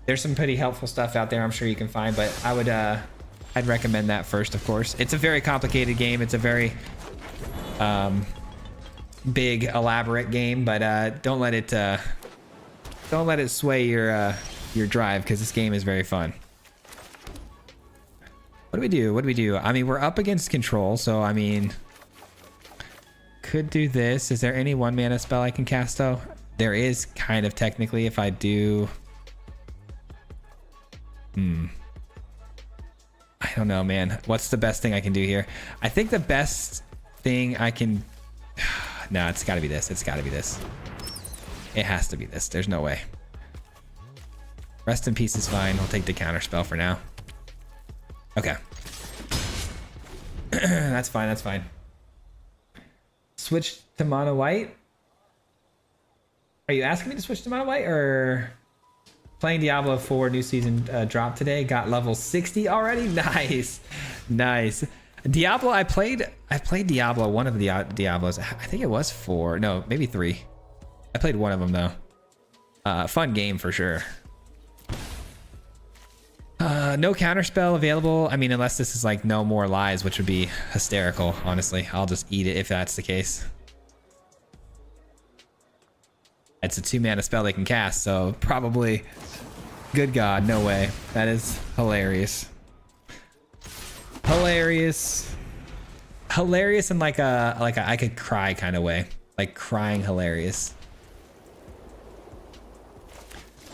there's some pretty helpful stuff out there I'm sure you can find. But I would, I'd recommend that first, of course. It's a very complicated game. It's a very big, elaborate game, but don't let it sway your drive, because this game is very fun. What do we do? What do we do? I mean, we're up against control, so I mean, could do this. Is there any 1-mana spell I can cast though? There is, kind of technically, if I do. I don't know, man. What's the best thing I can do here? I think the best thing I can... No, it's gotta be this. It's gotta be this. It has to be this. There's no way. Rest in peace is fine. We'll take the counter spell for now. Okay. That's fine. That's fine. Switch to mono white. Are you asking me to switch to mono white, or playing Diablo 4 new season drop today? Got level 60 already. Nice, nice. Diablo. I played Diablo, one of the Diablos. I think it was 4. No, maybe 3. I played one of them though. Fun game for sure. No counterspell available. I mean, unless this is like No More Lies, which would be hysterical, honestly. I'll just eat it if that's the case. It's a 2-mana spell they can cast, so probably... Good God, no way. That is hilarious. Hilarious. Hilarious in like a I could cry kind of way. Like crying hilarious.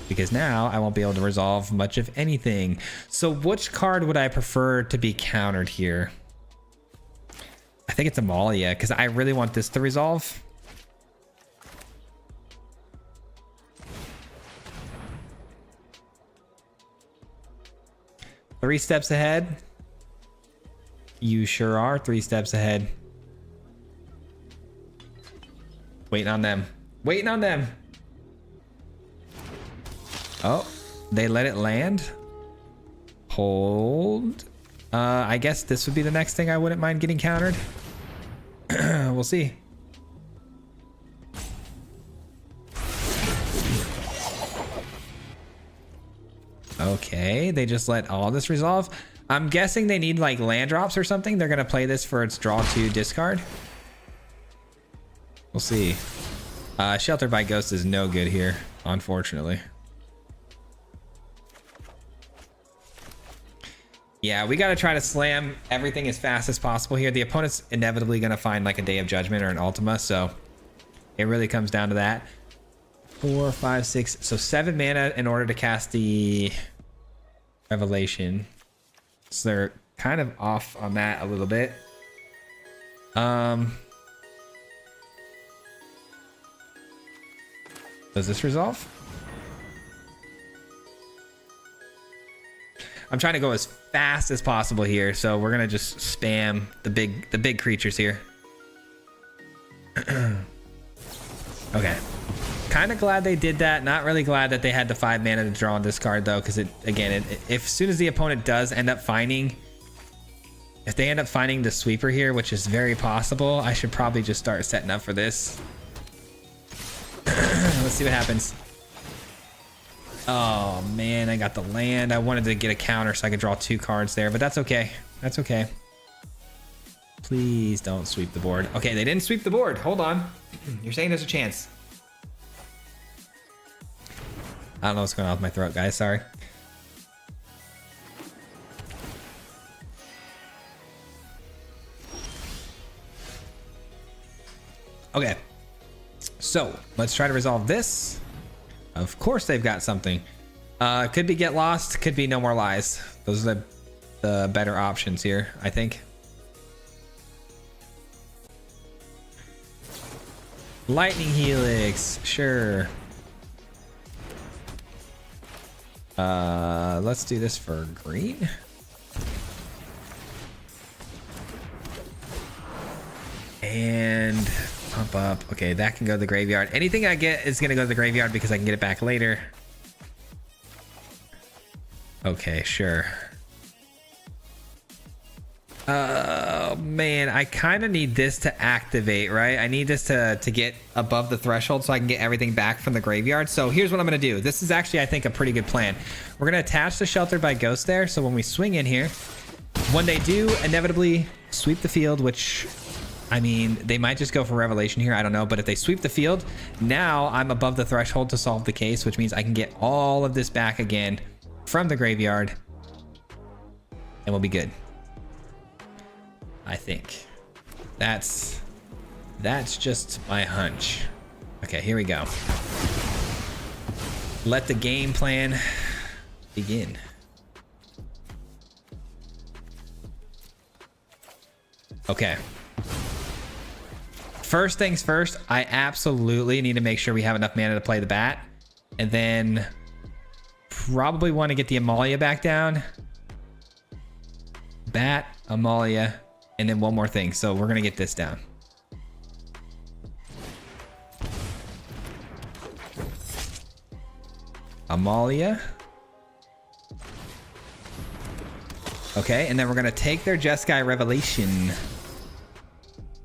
Because now I won't be able to resolve much of anything. So which card would I prefer to be countered here? I think it's Amalia, because I really want this to resolve. Three steps ahead. You sure are 3 steps ahead. Waiting on them. Waiting on them. Oh, they let it land. Hold. I guess this would be the next thing I wouldn't mind getting countered. We'll see. Okay, they just let all this resolve. I'm guessing they need like land drops or something. They're gonna play this for its draw to discard. We'll see. Shelter by Ghost is no good here, unfortunately. Yeah, we got to try to slam everything as fast as possible here. The opponent's inevitably going to find like a Day of Judgment or an Ultima, so it really comes down to that. 4, 5, 6, so 7 mana in order to cast the Revelation. So they're kind of off on that a little bit. Does this resolve? I'm trying to go as fast as possible here, so we're gonna just spam the big creatures here. Okay. Kind of glad they did that. Not really glad that they had the 5 mana to draw on this card though, because if as soon as the opponent does end up finding, if they end up finding the sweeper here, which is very possible, I should probably just start setting up for this. Let's see what happens. Oh man, I got the land. I wanted to get a counter so I could draw 2 cards there, but that's okay. That's okay. Please don't sweep the board. Okay, they didn't sweep the board. Hold on. You're saying there's a chance. I don't know what's going on with my throat, guys. Sorry. Okay. So let's try to resolve this. Of course they've got something. Could be Get Lost, could be No More Lies. Those are the better options here, I think. Lightning Helix, sure. Let's do this for green. And pump up. Okay, that can go to the graveyard. Anything I get is gonna go to the graveyard because I can get it back later. Okay, sure. Oh man, I kind of need this to activate, right? I need this to get above the threshold so I can get everything back from the graveyard. So here's what I'm gonna do. This is actually, I think, a pretty good plan. We're gonna attach the Shelter by Ghost there, so when we swing in here, when they do inevitably sweep the field, which, I mean, they might just go for Revelation here, I don't know, but if they sweep the field, now I'm above the threshold to solve the case, which means I can get all of this back again from the graveyard, and we'll be good. I think. That's just my hunch. Okay, here we go. Let the game plan begin. Okay. First things first, I absolutely need to make sure we have enough mana to play the bat. And then probably want to get the Amalia back down. Bat, Amalia, and then one more thing. So we're going to get this down. Amalia. Okay, and then we're going to take their Jeskai Revelation.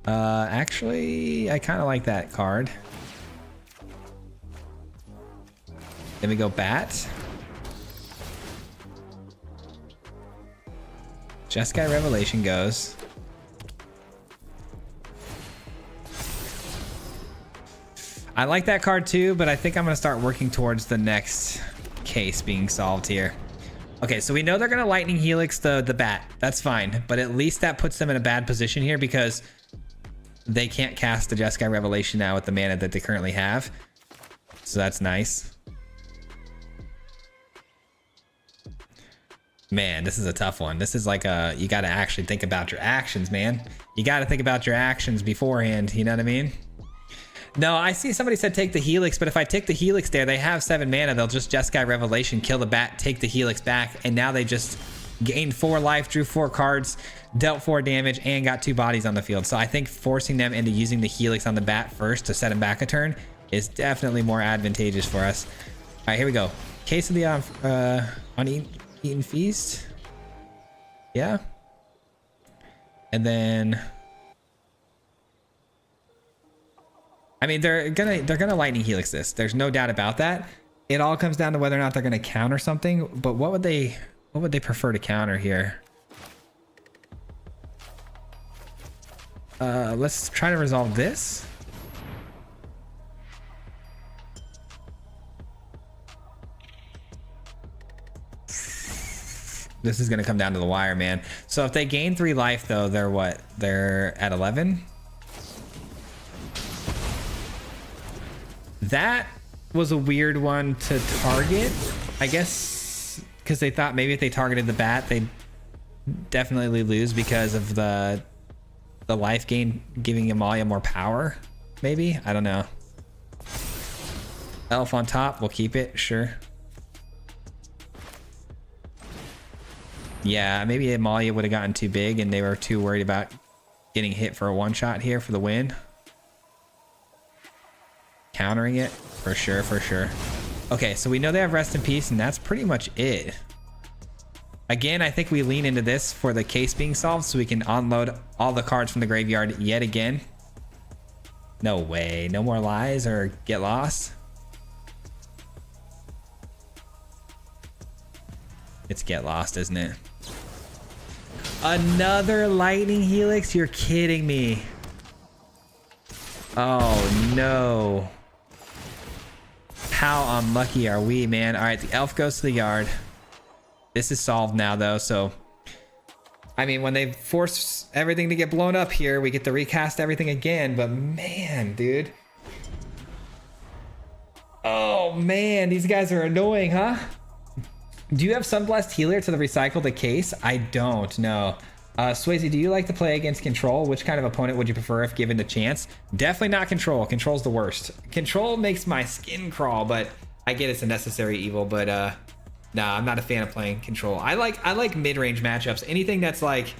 Actually, I kind of like that card. Then we go Bat. Jeskai Revelation goes. I like that card too, but I think I'm going to start working towards the next case being solved here. Okay, so we know they're going to Lightning Helix the bat. That's fine, but at least that puts them in a bad position here because they can't cast the Jeskai Revelation now with the mana that they currently have. So that's nice. Man, this is a tough one. This is like you got to actually think about your actions, man. You got to think about your actions beforehand. You know what I mean? No, I see somebody said take the Helix, but if I take the Helix there, they have 7 mana. They'll just Jeskai Revelation, kill the bat, take the Helix back, and now they just gained 4 life, drew 4 cards, dealt 4 damage, and got 2 bodies on the field. So I think forcing them into using the Helix on the bat first to set them back a turn is definitely more advantageous for us. All right, here we go. Case of the Uneaten Feast. Yeah. And then, I mean, they're gonna Lightning Helix this. There's no doubt about that. It all comes down to whether or not they're going to counter something. But what would they prefer to counter here? Let's try to resolve this. This is going to come down to the wire, man. So if they gain 3 life, though, they're what? They're at 11. That was a weird one to target, I guess, because they thought maybe if they targeted the bat, they'd definitely lose because of the life gain giving Amalia more power. Maybe, I don't know. Elf on top, we'll keep it, sure. Yeah, maybe Amalia would have gotten too big and they were too worried about getting hit for a one-shot here for the win. Countering it, for sure, for sure. Okay, so we know they have Rest in Peace, and that's pretty much it. Again, I think we lean into this for the case being solved so we can unload all the cards from the graveyard yet again. No way, no more lies or get lost. It's get lost, isn't it? Another lightning helix? You're kidding me. Oh no. How unlucky are we, man? All right, the elf goes to the yard. This is solved now, though, so I mean, when they force everything to get blown up here, we get to recast everything again, but man, dude. Oh man, these guys are annoying, huh? Do you have Sunblessed Healer to the recycle the case? I don't, no. Swayze, do you like to play against Control? Which kind of opponent would you prefer if given the chance? Definitely not Control. Control's the worst. Control makes my skin crawl, but I get it's a necessary evil, but nah, I'm not a fan of playing Control. I like mid-range matchups. Anything that's like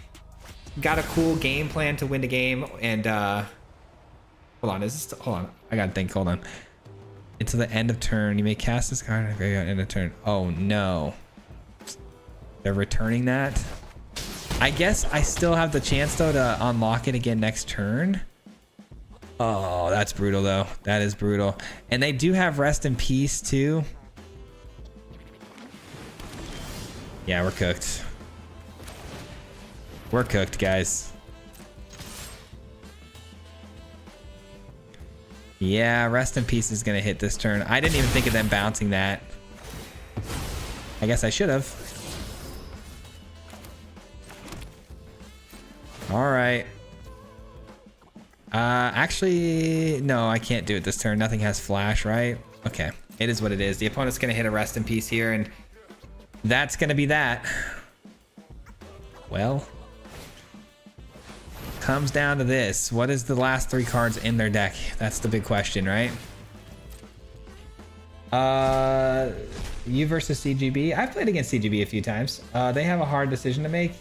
got a cool game plan to win the game and hold on, hold on. I gotta think, hold on. Until the end of turn, you may cast this card at the graveyard end of turn. Oh no. They're returning that. I guess I still have the chance though to unlock it again next turn. Oh, that's brutal though. That is brutal. And they do have Rest in Peace too. Yeah, we're cooked. We're cooked, guys. Yeah, Rest in Peace is gonna hit this turn. I didn't even think of them bouncing that. I guess I should have. All right. Actually, no, I can't do it this turn. Nothing has flash, right? Okay, it is what it is. The opponent's gonna hit a Rest in Peace here, and that's gonna be that. Well, comes down to this. What is the last 3 cards in their deck? That's the big question, right? You versus CGB. I've played against CGB a few times. They have a hard decision to make.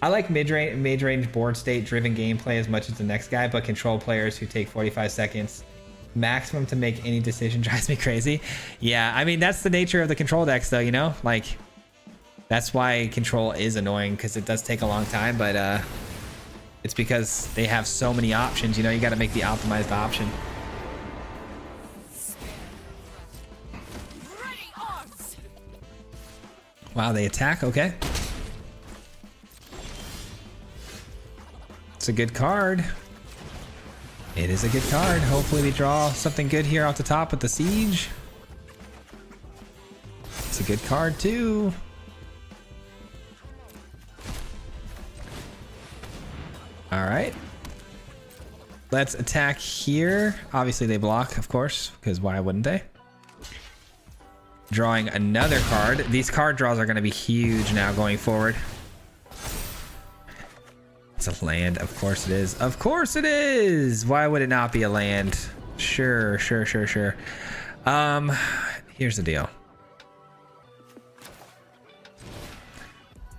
I like mid-range board state driven gameplay as much as the next guy, but Control players who take 45 seconds maximum to make any decision drives me crazy. Yeah, I mean, that's the nature of the Control decks though, you know? Like, that's why Control is annoying, because it does take a long time, but it's because they have so many options, you know? You got to make the optimized option. Wow, they attack, okay. It's a good card. It is a good card. Hopefully we draw something good here off the top with the Siege. It's a good card too. All right. Let's attack here. Obviously they block, of course, because why wouldn't they? Drawing another card. These card draws are going to be huge now going forward. It's a land. Of course it is. Of course it is. Why would it not be a land? Sure, sure, sure, sure. Here's the deal.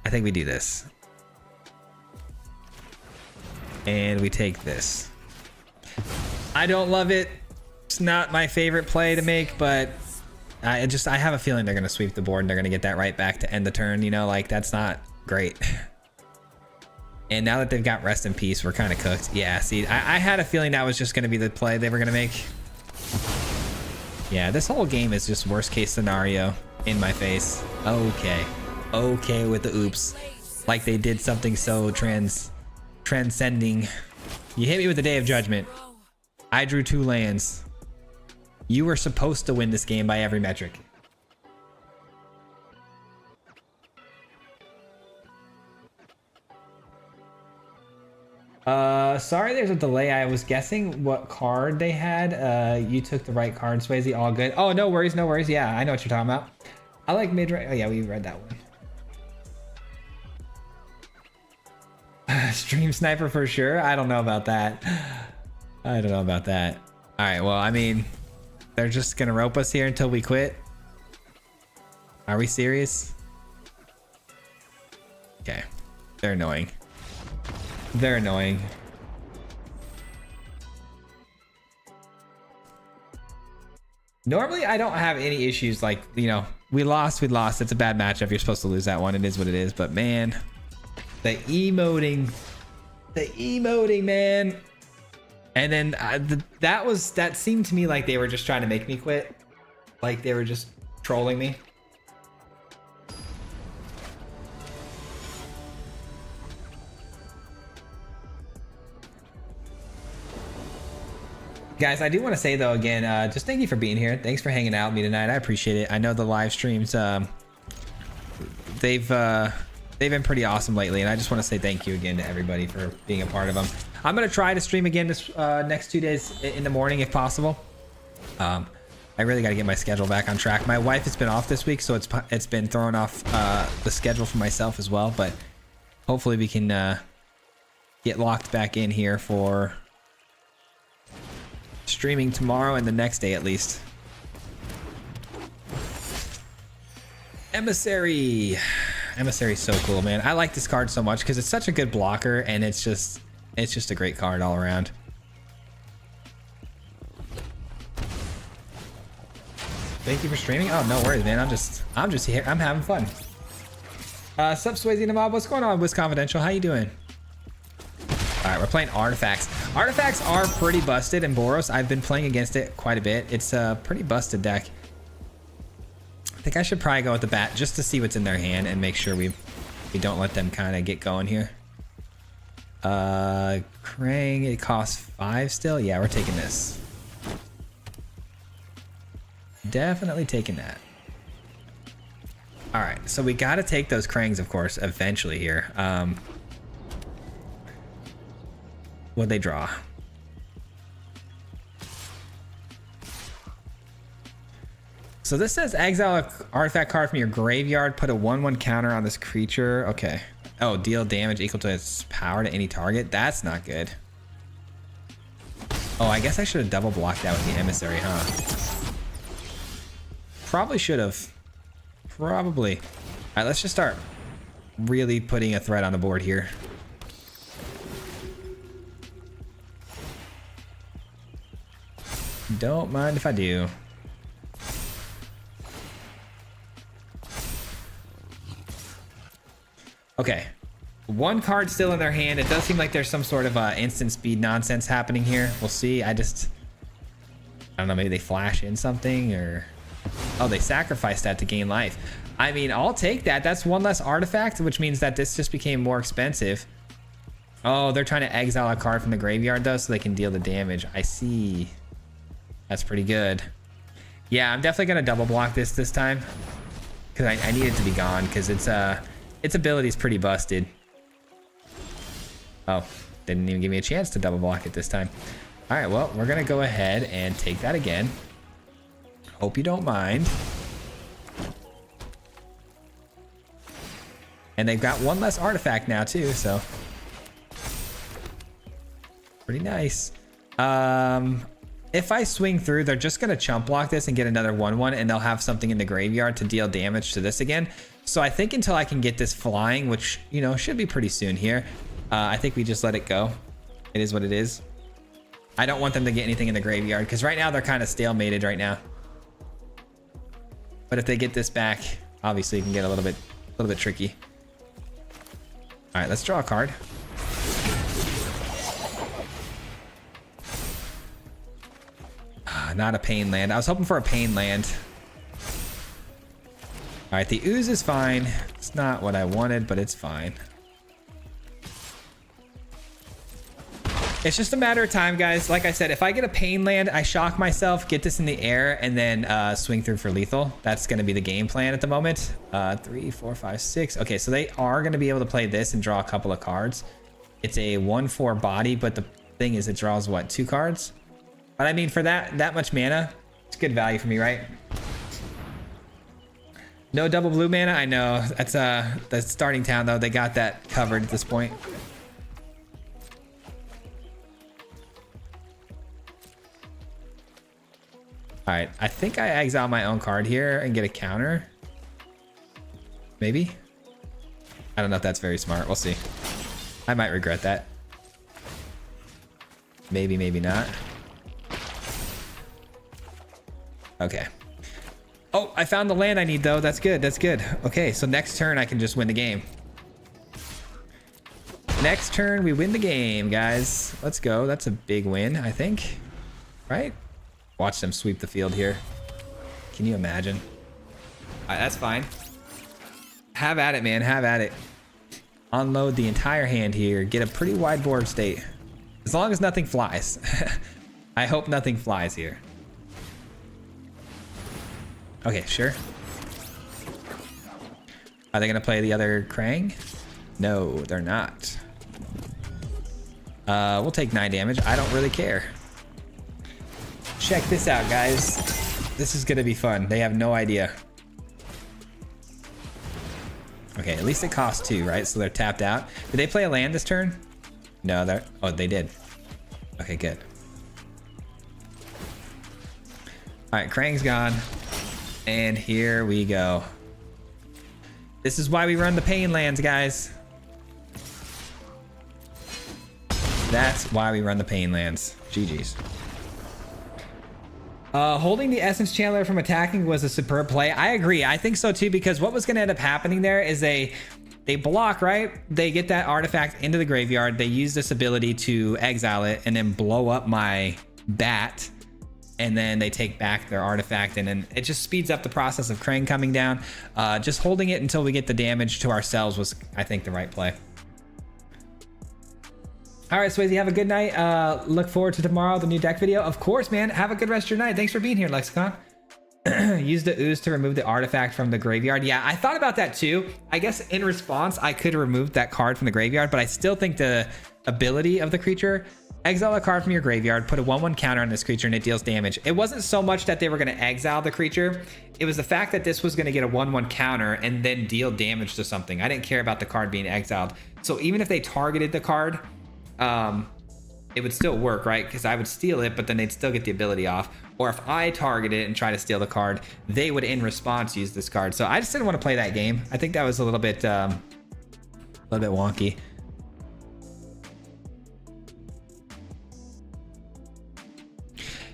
I think we do this. And we take this. I don't love it. It's not my favorite play to make, but I have a feeling they're going to sweep the board and they're going to get that right back to end the turn. You know, like, that's not great. And now that they've got Rest in Peace, we're kind of cooked. Yeah, see, I had a feeling that was just going to be the play they were going to make. Yeah, this whole game is just worst case scenario in my face. Okay. Okay with the oops. Like they did something so transcending. You hit me with the Day of Judgment. I drew 2 lands. You were supposed to win this game by every metric. Sorry there's a delay. I was guessing what card they had. You took the right card, Swayze. All good. Oh, no worries, no worries. Yeah, I know what you're talking about. I like mid-range. Oh, yeah, we read that one. Stream sniper for sure. I don't know about that. I don't know about that. All right, well, I mean, they're just gonna rope us here until we quit. Are we serious? Okay, they're annoying. They're annoying. Normally, I don't have any issues. Like, you know, we lost. It's a bad matchup. You're supposed to lose that one. It is what it is. But man, the emoting, man. And then that seemed to me like they were just trying to make me quit. Like they were just trolling me. Guys, I do want to say though, again, just thank you for being here. Thanks for hanging out with me tonight. I appreciate it. I know the live streams, they've been pretty awesome lately, and I just want to say thank you again to everybody for being a part of them. I'm gonna try to stream again this next 2 days in the morning if possible. I really got to get my schedule back on track. My wife has been off this week, so it's been throwing off the schedule for myself as well. But hopefully we can get locked back in here for streaming tomorrow and the next day at least. Emissary is so cool, man. I like this card so much because it's such a good blocker, and it's just a great card all around. Thank you for streaming. Oh, no worries, man. I'm just here. I'm having fun. Sup, Swayze and the Mob. What's going on, Wiz Confidential? How you doing? All right, we're playing Artifacts. Artifacts are pretty busted in Boros. I've been playing against it quite a bit. It's a pretty busted deck. I think I should probably go with the bat just to see what's in their hand and make sure we don't let them kind of get going here. Krang, it costs 5 still. Yeah, we're taking this. Definitely taking that. All right, so we got to take those Krangs, of course, eventually here. What'd they draw? So this says exile an artifact card from your graveyard, put a 1/1 counter on this creature. Okay. Oh, deal damage equal to its power to any target. That's not good. Oh, I guess I should have double blocked that with the emissary, huh? Probably should have. Probably. All right, let's just start really putting a threat on the board here. Don't mind if I do. Okay. One card still in their hand. It does seem like there's some sort of instant speed nonsense happening here. We'll see. I don't know, maybe they flash in something, or... Oh, they sacrificed that to gain life. I mean, I'll take that. That's one less artifact, which means that this just became more expensive. Oh, they're trying to exile a card from the graveyard, though, so they can deal the damage. I see. That's pretty good. Yeah, I'm definitely going to double block this time, because I need it to be gone, because its ability is pretty busted. Oh, didn't even give me a chance to double block it this time. All right, well, we're going to go ahead and take that again. Hope you don't mind. And they've got one less artifact now too, so pretty nice. If I swing through, they're just gonna chump block this and get another 1/1, and they'll have something in the graveyard to deal damage to this again. So I think until I can get this flying, which, you know, should be pretty soon here, I think we just let it go. It is what it is. I don't want them to get anything in the graveyard, because right now they're kind of stalemated right now. But if they get this back, obviously it can get a little bit tricky. All right, let's draw a card. Not a pain land. I was hoping for a pain land. All right, the ooze is fine. It's not what I wanted, but it's fine. It's just a matter of time, guys. Like I said, if I get a pain land, I shock myself, get this in the air, and then swing through for lethal. That's going to be the game plan at the moment. 3, 4, 5, 6. Okay, so they are going to be able to play this and draw a couple of cards. It's a 1/4 body, but the thing is it draws, what, 2 cards? But I mean, for that much mana, it's good value for me, right? No double blue mana, I know. That's starting town, though. They got that covered at this point. All right, I think I exile my own card here and get a counter. Maybe? I don't know if that's very smart. We'll see. I might regret that. Maybe, maybe not. Okay. Oh, I found the land I need, though. That's good. That's good. Okay, so next turn I can just win the game. Next turn we win the game, guys. Let's go. That's a big win, I think. Right? Watch them sweep the field here. Can you imagine? All right, that's fine. Have at it, man. Have at it. Unload the entire hand here. Get a pretty wide board state. As long as nothing flies. I hope nothing flies here. Okay, sure. Are they going to play the other Krang? No, they're not. We'll take 9 damage. I don't really care. Check this out, guys. This is gonna be fun. They have no idea. Okay, at least it costs 2, right? So they're tapped out. Did they play a land this turn? No, they're... Oh, they did. Okay, good. All right, Krang's gone. And here we go. This is why we run the pain lands, guys. That's why we run the pain lands. GG's. Holding the Essence Channeler from attacking was a superb play. I agree. I think so too, because what was going to end up happening there is they block, right? They get that artifact into the graveyard. They use this ability to exile it and then blow up my bat. And then they take back their artifact, and then it just speeds up the process of Krang coming down. Just holding it until we get the damage to ourselves was, I think, the right play. All right, Swayze, have a good night. Look forward to tomorrow, the new deck video. Of course, man. Have a good rest of your night. Thanks for being here, Lexicon. Use the ooze to remove the artifact from the graveyard. Yeah, I thought about that too. I guess in response, I could remove that card from the graveyard, but I still think the ability of the creature, exile a card from your graveyard, put a 1/1 counter on this creature, and it deals damage. It wasn't so much that they were going to exile the creature. It was the fact that this was going to get a 1/1 counter and then deal damage to something. I didn't care about the card being exiled. So even if they targeted the card, it would still work, right? Because I would steal it, but then they'd still get the ability off. Or if I target it and try to steal the card, they would in response use this card. So I just didn't want to play that game. I think that was a little bit wonky.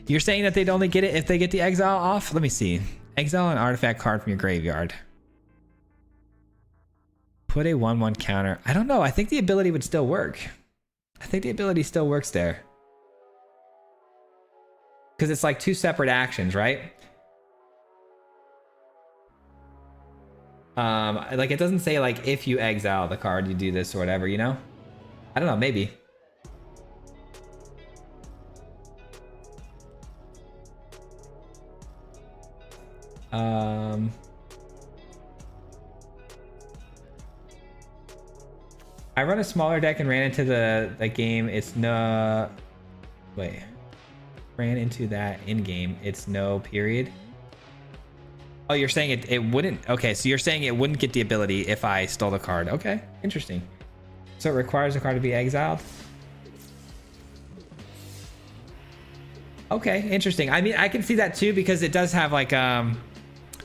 You're saying that they'd only get it if they get the exile off? Let me see. Exile an artifact card from your graveyard. Put a 1/1 counter. I don't know. I think the ability would still work. I think the ability still works there. Because it's like 2 separate actions, right? Like it doesn't say like if you exile the card, you do this or whatever, you know? I don't know, maybe. I run a smaller deck and ran into the game. It's no... Wait. Ran into that in-game. It's no period. Oh, you're saying it wouldn't... Okay, so you're saying it wouldn't get the ability if I stole the card. Okay, interesting. So it requires the card to be exiled? Okay, interesting. I mean, I can see that too because it does have like... I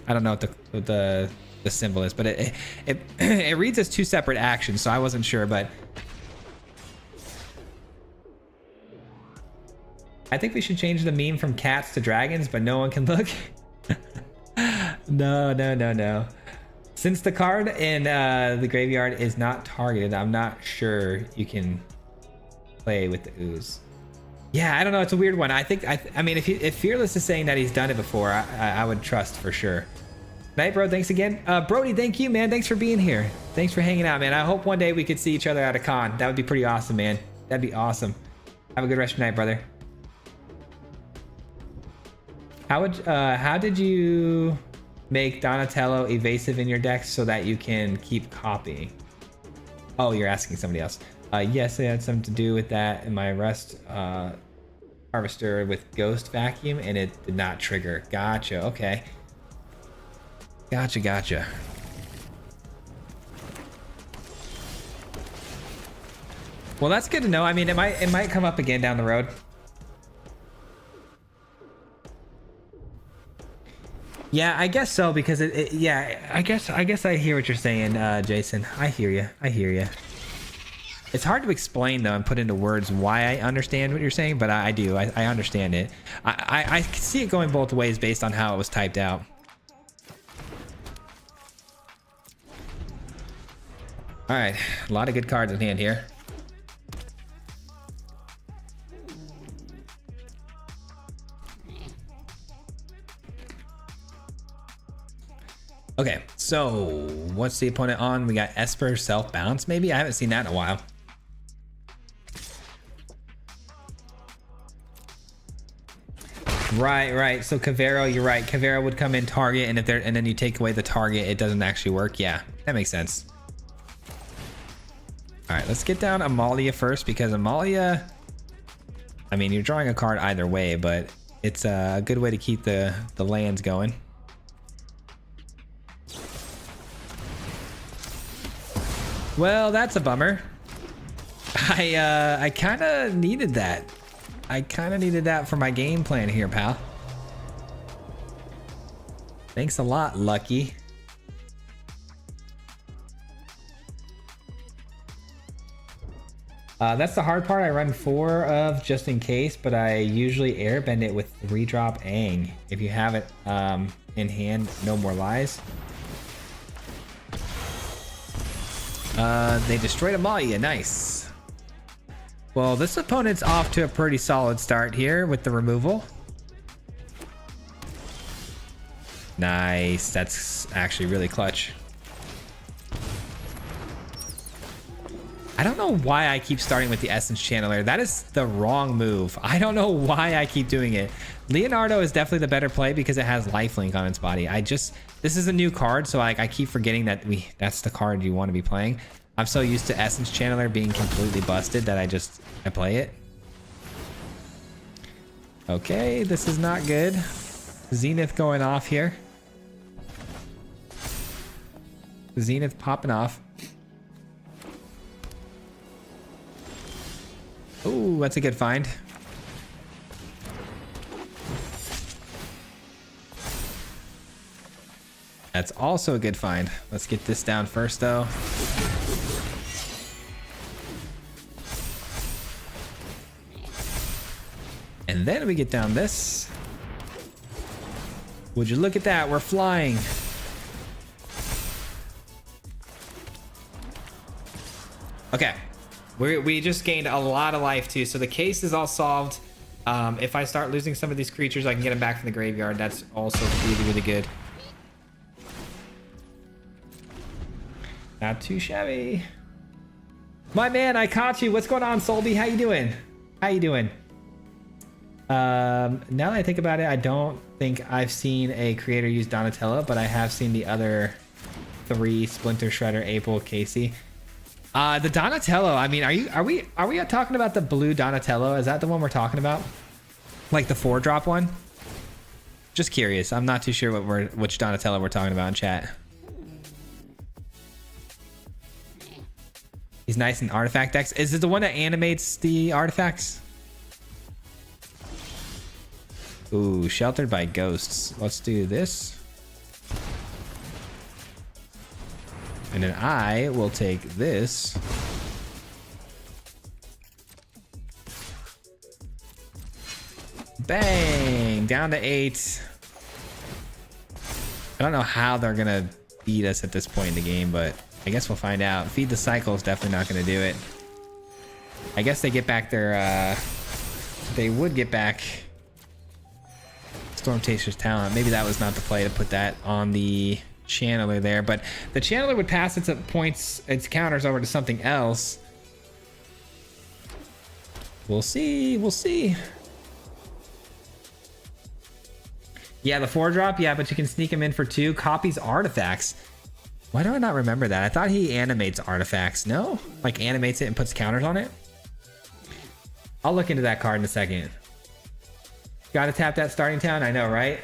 don't know what the symbol is, but it reads as 2 separate actions, so I wasn't sure, but I think we should change the meme from cats to dragons, but no one can look. No. Since the card in the graveyard is not targeted, I'm not sure you can play with the ooze. Yeah, I don't know. It's a weird one. I mean, if Fearless is saying that he's done it before, I would trust for sure. Night, bro. Thanks again. Brody, thank you, man. Thanks for being here. Thanks for hanging out, man. I hope one day we could see each other at a con. That would be pretty awesome, man. That'd be awesome. Have a good rest of your night, brother. How did you make Donatello evasive in your deck so that you can keep copying? Oh, you're asking somebody else. Yes, it had something to do with that in my rest harvester with Ghost Vacuum, and it did not trigger. Gotcha. Okay. Gotcha. Well, that's good to know. I mean, it might come up again down the road. Yeah, I guess so, because yeah, I guess I hear what you're saying, Jason. I hear you. It's hard to explain though and put into words why I understand what you're saying, but I do. I understand it. I see it going both ways based on how it was typed out. All right, a lot of good cards in hand here. Okay, so what's the opponent on? We got Esper Self Bounce, maybe? I haven't seen that in a while. Right. So Cavero, you're right. Cavero would come in target, and then you take away the target, it doesn't actually work. Yeah, that makes sense. All right, let's get down Amalia first, because Amalia, I mean, you're drawing a card either way, but it's a good way to keep the lands going. Well, that's a bummer. I kind of needed that. I kind of needed that for my game plan here, pal. Thanks a lot, Lucky. That's the hard part. I run 4 of just in case, but I usually airbend it with 3-drop Aang. If you have it in hand, no more lies. They destroyed Amalia. Nice. Well, this opponent's off to a pretty solid start here with the removal. Nice. That's actually really clutch. I don't know why I keep starting with the Essence Channeler. That is the wrong move. I don't know why I keep doing it. Leonardo is definitely the better play because it has lifelink on its body. This is a new card, so I keep forgetting that that's the card you want to be playing. I'm so used to Essence Channeler being completely busted that I play it. Okay, this is not good. Zenith going off here. Zenith popping off. Ooh, that's a good find. That's also a good find. Let's get this down first, though. And then we get down this. Would you look at that? We're flying. Okay. We just gained a lot of life, too. So the case is all solved. If I start losing some of these creatures, I can get them back from the graveyard. That's also really, really good. Not too shabby. My man, I caught you. What's going on, Solby? How you doing? How you doing? Now that I think about it, I don't think I've seen a creator use Donatello, but I have seen the other 3: Splinter, Shredder, April, Casey. The Donatello, I mean, are we talking about the blue Donatello? Is that the one we're talking about? Like the 4-drop one? Just curious. I'm not too sure which Donatello we're talking about in chat. He's nice in artifact decks. Is it the one that animates the artifacts? Ooh, sheltered by ghosts. Let's do this. And then I will take this. Bang! Down to 8. I don't know how they're gonna beat us at this point in the game, but I guess we'll find out. Feed the Cycle is definitely not gonna do it. I guess they get back their they would get back Storm Chaser's talent. Maybe that was not the play to put that on the channeler there, but the channeler would pass its points, its counters over to something else. We'll see. We'll see. Yeah, the 4-drop. Yeah, but you can sneak him in for 2. Copies artifacts. Why do I not remember that? I thought he animates artifacts. No? Like animates it and puts counters on it? I'll look into that card in a second. Gotta tap that starting town. I know, right?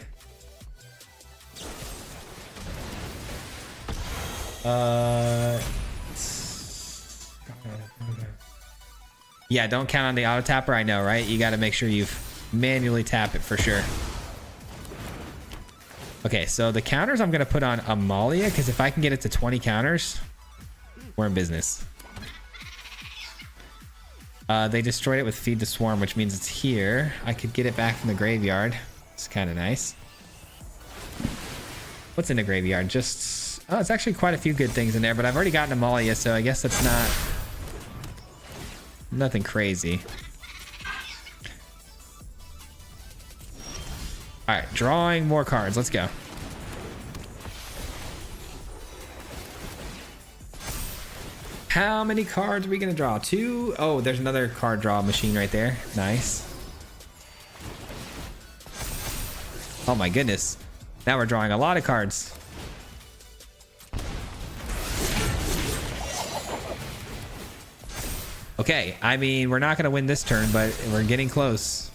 Yeah, don't count on the auto tapper. I know, right? You got to make sure you manually tap it for sure. Okay, so the counters I'm going to put on Amalia, because if I can get it to 20 counters, we're in business. They destroyed it with Feed the Swarm, which means it's here. I could get it back from the graveyard. It's kind of nice. What's in the graveyard? Just... oh, it's actually quite a few good things in there, but I've already gotten Amalia, so I guess that's not... nothing crazy. All right, drawing more cards. Let's go. How many cards are we gonna draw? 2? Oh, there's another card draw machine right there. Nice. Oh my goodness. Now we're drawing a lot of cards. Okay, I mean, we're not gonna win this turn, but we're getting close.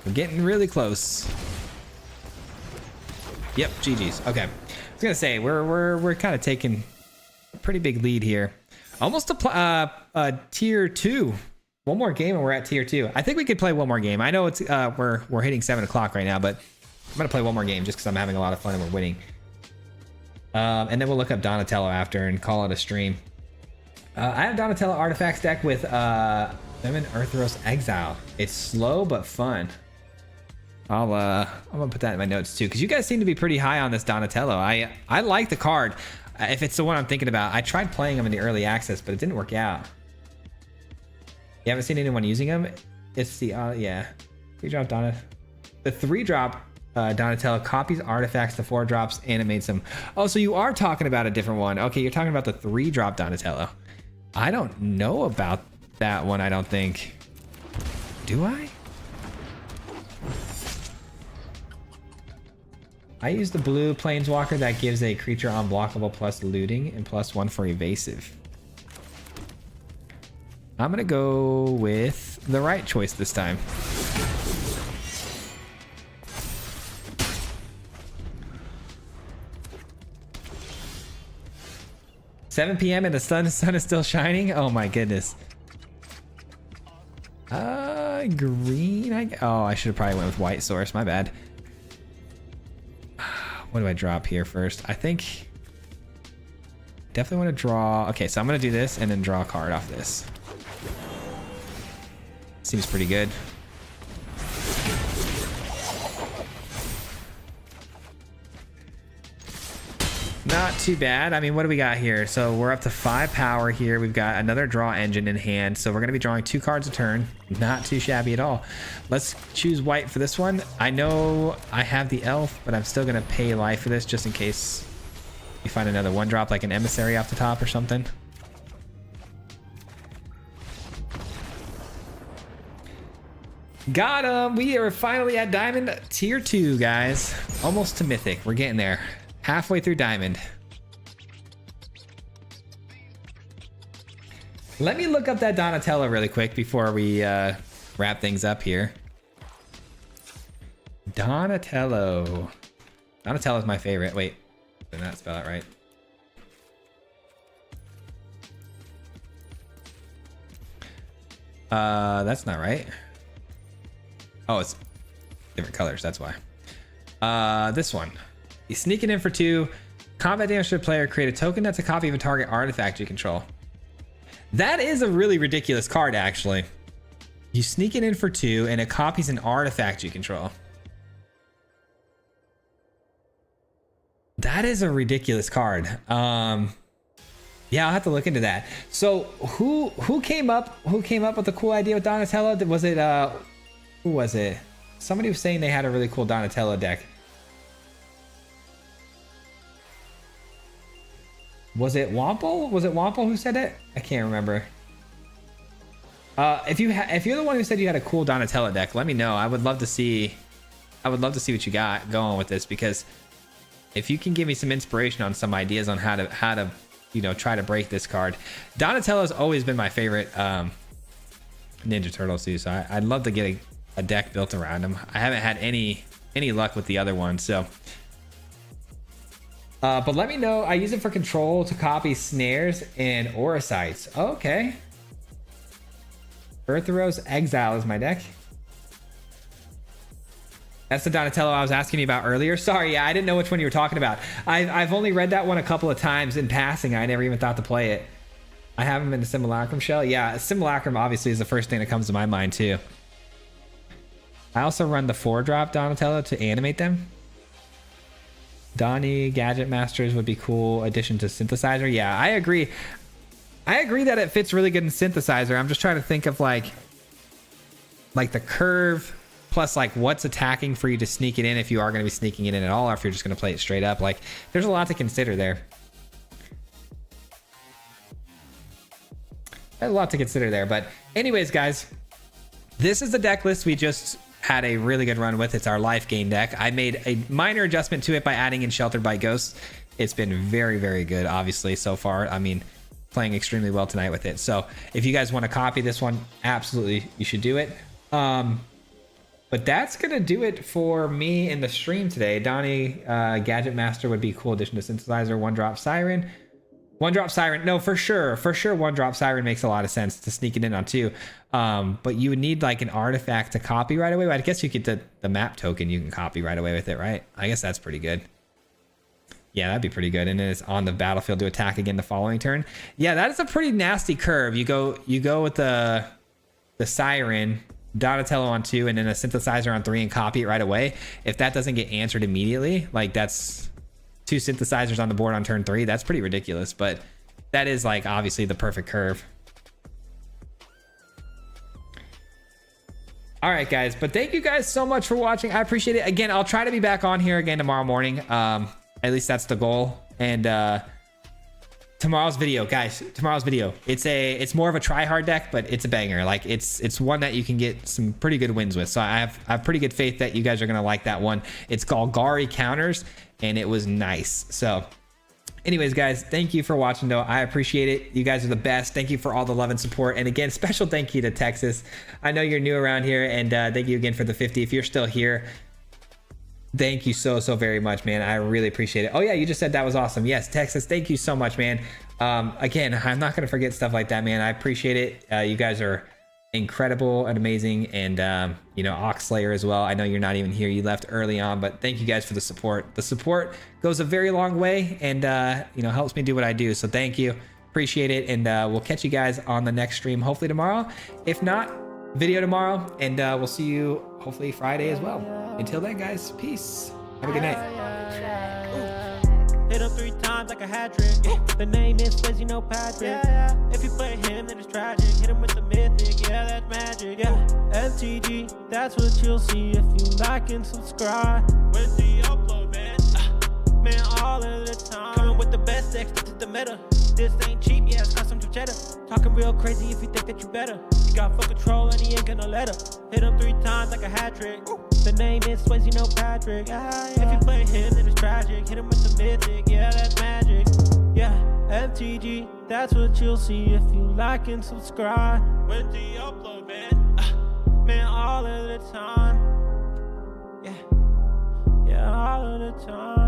We're getting really close. Yep, GG's. Okay, I was gonna say we're kind of taking a pretty big lead here. Almost a tier 2. One more game and we're at tier 2. I think we could play one more game. I know it's we're hitting 7 o'clock right now, but I'm gonna play one more game just because I'm having a lot of fun and we're winning. And then we'll look up Donatello after and call it a stream. I have Donatello Artifacts deck with Lemon Earthros Exile. It's slow but fun. I'm gonna put that in my notes too, because you guys seem to be pretty high on this Donatello. I like the card. If it's the one I'm thinking about, I tried playing him in the early access, but it didn't work out. You haven't seen anyone using him? It's the yeah, 3-drop Donatello. The 3-drop Donatello copies artifacts to 4-drops, animates them. Oh, so you are talking about a different one. Okay, you're talking about the 3-drop Donatello. I don't know about that one, I don't think. Do I? I use the blue Planeswalker that gives a creature unblockable plus looting and +1 for evasive. I'm gonna go with the right choice this time. $7 p.m. and the sun is still shining. Oh my goodness. Green. Oh, I should have probably went with white source. My bad. What do I drop here first? I think definitely want to draw. Okay, so I'm gonna do this and then draw a card off this. Seems pretty good. Not too bad. I mean, what do we got here? So we're up to 5 power here. We've got another draw engine in hand. So we're going to be drawing 2 cards a turn. Not too shabby at all. Let's choose white for this one. I know I have the elf, but I'm still going to pay life for this just in case you find another 1-drop like an emissary off the top or something. Got him. We are finally at Diamond Tier 2, guys. Almost to Mythic. We're getting there. Halfway through Diamond. Let me look up that Donatello really quick before we wrap things up here. Donatello. Donatello is my favorite. Wait, did not spell it right. That's not right. Oh, it's different colors. That's why. This one. He's sneaking in for 2. Combat damage to the player. Create a token that's a copy of a target artifact you control. That is a really ridiculous card, actually. You sneak it in for 2, and it copies an artifact you control. That is a ridiculous card. Yeah, I'll have to look into that. So who came up with the cool idea with Donatello? Was it who was it? Somebody was saying they had a really cool Donatello deck. Was it Wample? Was it Wample who said it? I can't remember. If you're the one who said you had a cool Donatello deck, let me know. I would love to see what you got going with this, because if you can give me some inspiration on some ideas on how to try to break this card. Donatello's always been my favorite Ninja Turtle too, so I'd love to get a deck built around him. I haven't had any luck with the other one, so but let me know. I use it for control to copy snares and Orosites. Okay. Eartheros Exile is my deck. That's the Donatello I was asking you about earlier. Sorry, yeah, I didn't know which one you were talking about. I've only read that one a couple of times in passing. I never even thought to play it. I have him in the Simulacrum shell. Yeah, Simulacrum obviously is the first thing that comes to my mind too. I also run the 4-drop Donatello to animate them. Donnie Gadget Masters would be cool addition to Synthesizer. Yeah, I agree. I agree that it fits really good in Synthesizer. I'm just trying to think of like the curve plus like what's attacking for you to sneak it in, if you are going to be sneaking it in at all, or if you're just going to play it straight up. Like, there's a lot to consider there. There's a lot to consider there. But anyways, guys, this is the deck list we just had a really good run with. It's our Lifegain deck. I made a minor adjustment to it by adding in Sheltered by Ghosts. It's been very, very good, obviously, so far. I mean, playing extremely well tonight with it. So if you guys want to copy this one, absolutely, you should do it. But that's going to do it for me in the stream today. Donnie Gadget Master would be a cool addition to Synthesizer. 1-drop Siren. 1-drop Siren. No, for sure. For sure, 1-drop Siren makes a lot of sense to sneak it in on too. But you would need like an artifact to copy right away. But I guess you get the map token you can copy right away with it, right? I guess that's pretty good. Yeah, that'd be pretty good. And then it's on the battlefield to attack again the following turn. Yeah, that is a pretty nasty curve. You go with the Siren, Donatello on 2, and then a Synthesizer on 3 and copy it right away. If that doesn't get answered immediately, like that's 2 Synthesizers on the board on turn 3, that's pretty ridiculous. But that is like obviously the perfect curve. All right, guys. But thank you guys so much for watching. I appreciate it. Again, I'll try to be back on here again tomorrow morning. At least that's the goal. And tomorrow's video, guys, it's more of a try hard deck, but it's a banger. Like it's one that you can get some pretty good wins with. So I have pretty good faith that you guys are gonna like that one. It's called Gari Counters, and it was nice. So anyways, guys, thank you for watching though. I appreciate it. You guys are the best. Thank you for all the love and support. And again, special thank you to Texas. I know you're new around here, and thank you again for the 50. If you're still here, thank you so very much, man. I really appreciate it. Oh yeah, you just said that was awesome. Yes, Texas, thank you so much, man. Again, I'm not gonna forget stuff like that, man. I appreciate it. You guys are incredible and amazing. And Oxslayer as well. I know you're not even here, you left early on, but thank you guys for the support. The support goes a very long way, and helps me do what I do. So thank you, appreciate it. And we'll catch you guys on the next stream, hopefully tomorrow. If not, video tomorrow, and we'll see you hopefully Friday as well. Until then, guys, peace. Have a good night. Hit him 3 times like a hat trick. The name is Swayze, no Patrick. If you play him, then it's tragic. Hit him with the mythic, yeah, that's magic. Yeah, MTG, that's what you'll see if you like and subscribe. Where's the upload, man? Man, all of the time. Coming with the best decks, this is the meta. This ain't cheap, yeah, it's custom to cheddar. Talking real crazy if you think that you better. You got full control and he ain't gonna let her. Hit him 3 times like a hat trick. The name is Swayze, no Patrick. If you play him, then it's tragic. Hit him with the mythic, yeah, that's magic. Yeah, MTG, that's what you'll see if you like and subscribe. When do you upload, man? Man, all of the time. Yeah, all of the time.